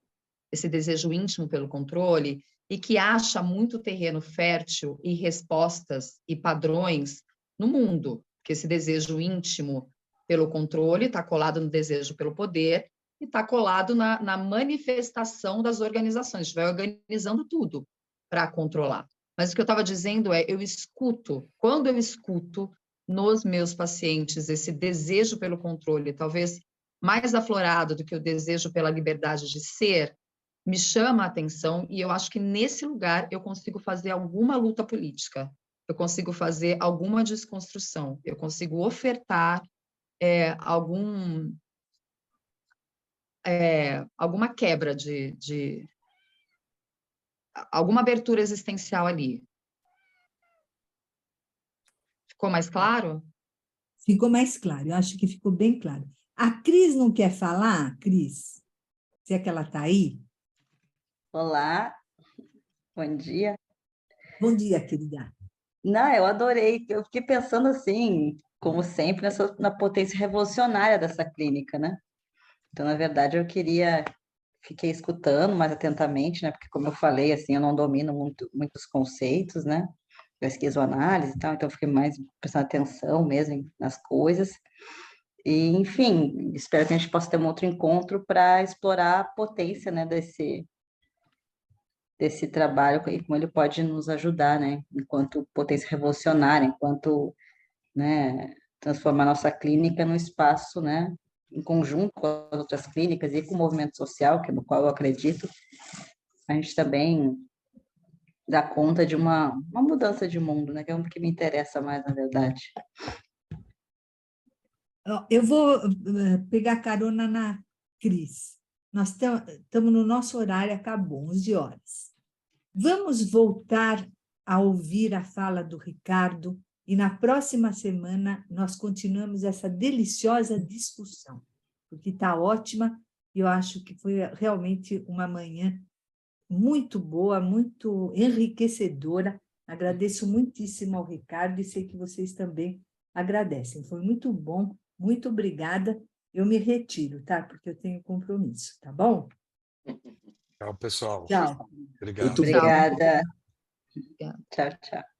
desejo íntimo pelo controle e que acha muito terreno fértil e respostas e padrões no mundo, porque esse desejo íntimo pelo controle está colado no desejo pelo poder e está colado na manifestação das organizações. A gente vai organizando tudo para controlar. Mas o que eu estava dizendo quando eu escuto nos meus pacientes esse desejo pelo controle, talvez mais aflorado do que o desejo pela liberdade de ser, me chama a atenção e eu acho que nesse lugar eu consigo fazer alguma luta política, eu consigo fazer alguma desconstrução, eu consigo ofertar alguma quebra de alguma abertura existencial ali. Ficou mais claro? Ficou mais claro, eu acho que ficou bem claro. A Cris não quer falar, Cris? Se é que ela está aí? Olá, bom dia. Bom dia, querida. Não, eu adorei. Eu fiquei pensando assim, como sempre, na potência revolucionária dessa clínica, né? Então, na verdade, fiquei escutando mais atentamente, né? Porque, como eu falei, assim, eu não domino muitos conceitos, né? Da esquizoanálise e tal, então eu fiquei mais prestando atenção mesmo nas coisas. E, enfim, espero que a gente possa ter um outro encontro para explorar a potência, né, desse trabalho e como ele pode nos ajudar, né, enquanto potência revolucionária, enquanto, né, transformar nossa clínica num espaço, né, em conjunto com as outras clínicas e com o movimento social, que é no qual eu acredito, a gente também dá conta de uma mudança de mundo, né, que é o que me interessa mais, na verdade. Eu vou pegar carona na Cris. Nós estamos no nosso horário, acabou, 11 horas. Vamos voltar a ouvir a fala do Ricardo e na próxima semana nós continuamos essa deliciosa discussão, porque está ótima e eu acho que foi realmente uma manhã muito boa, muito enriquecedora. Agradeço muitíssimo ao Ricardo e sei que vocês também agradecem. Foi muito bom, muito obrigada. Eu me retiro, tá? Porque eu tenho compromisso, tá bom? Tchau, pessoal. Tchau. Obrigado. Muito bom. Obrigada. Tchau, tchau.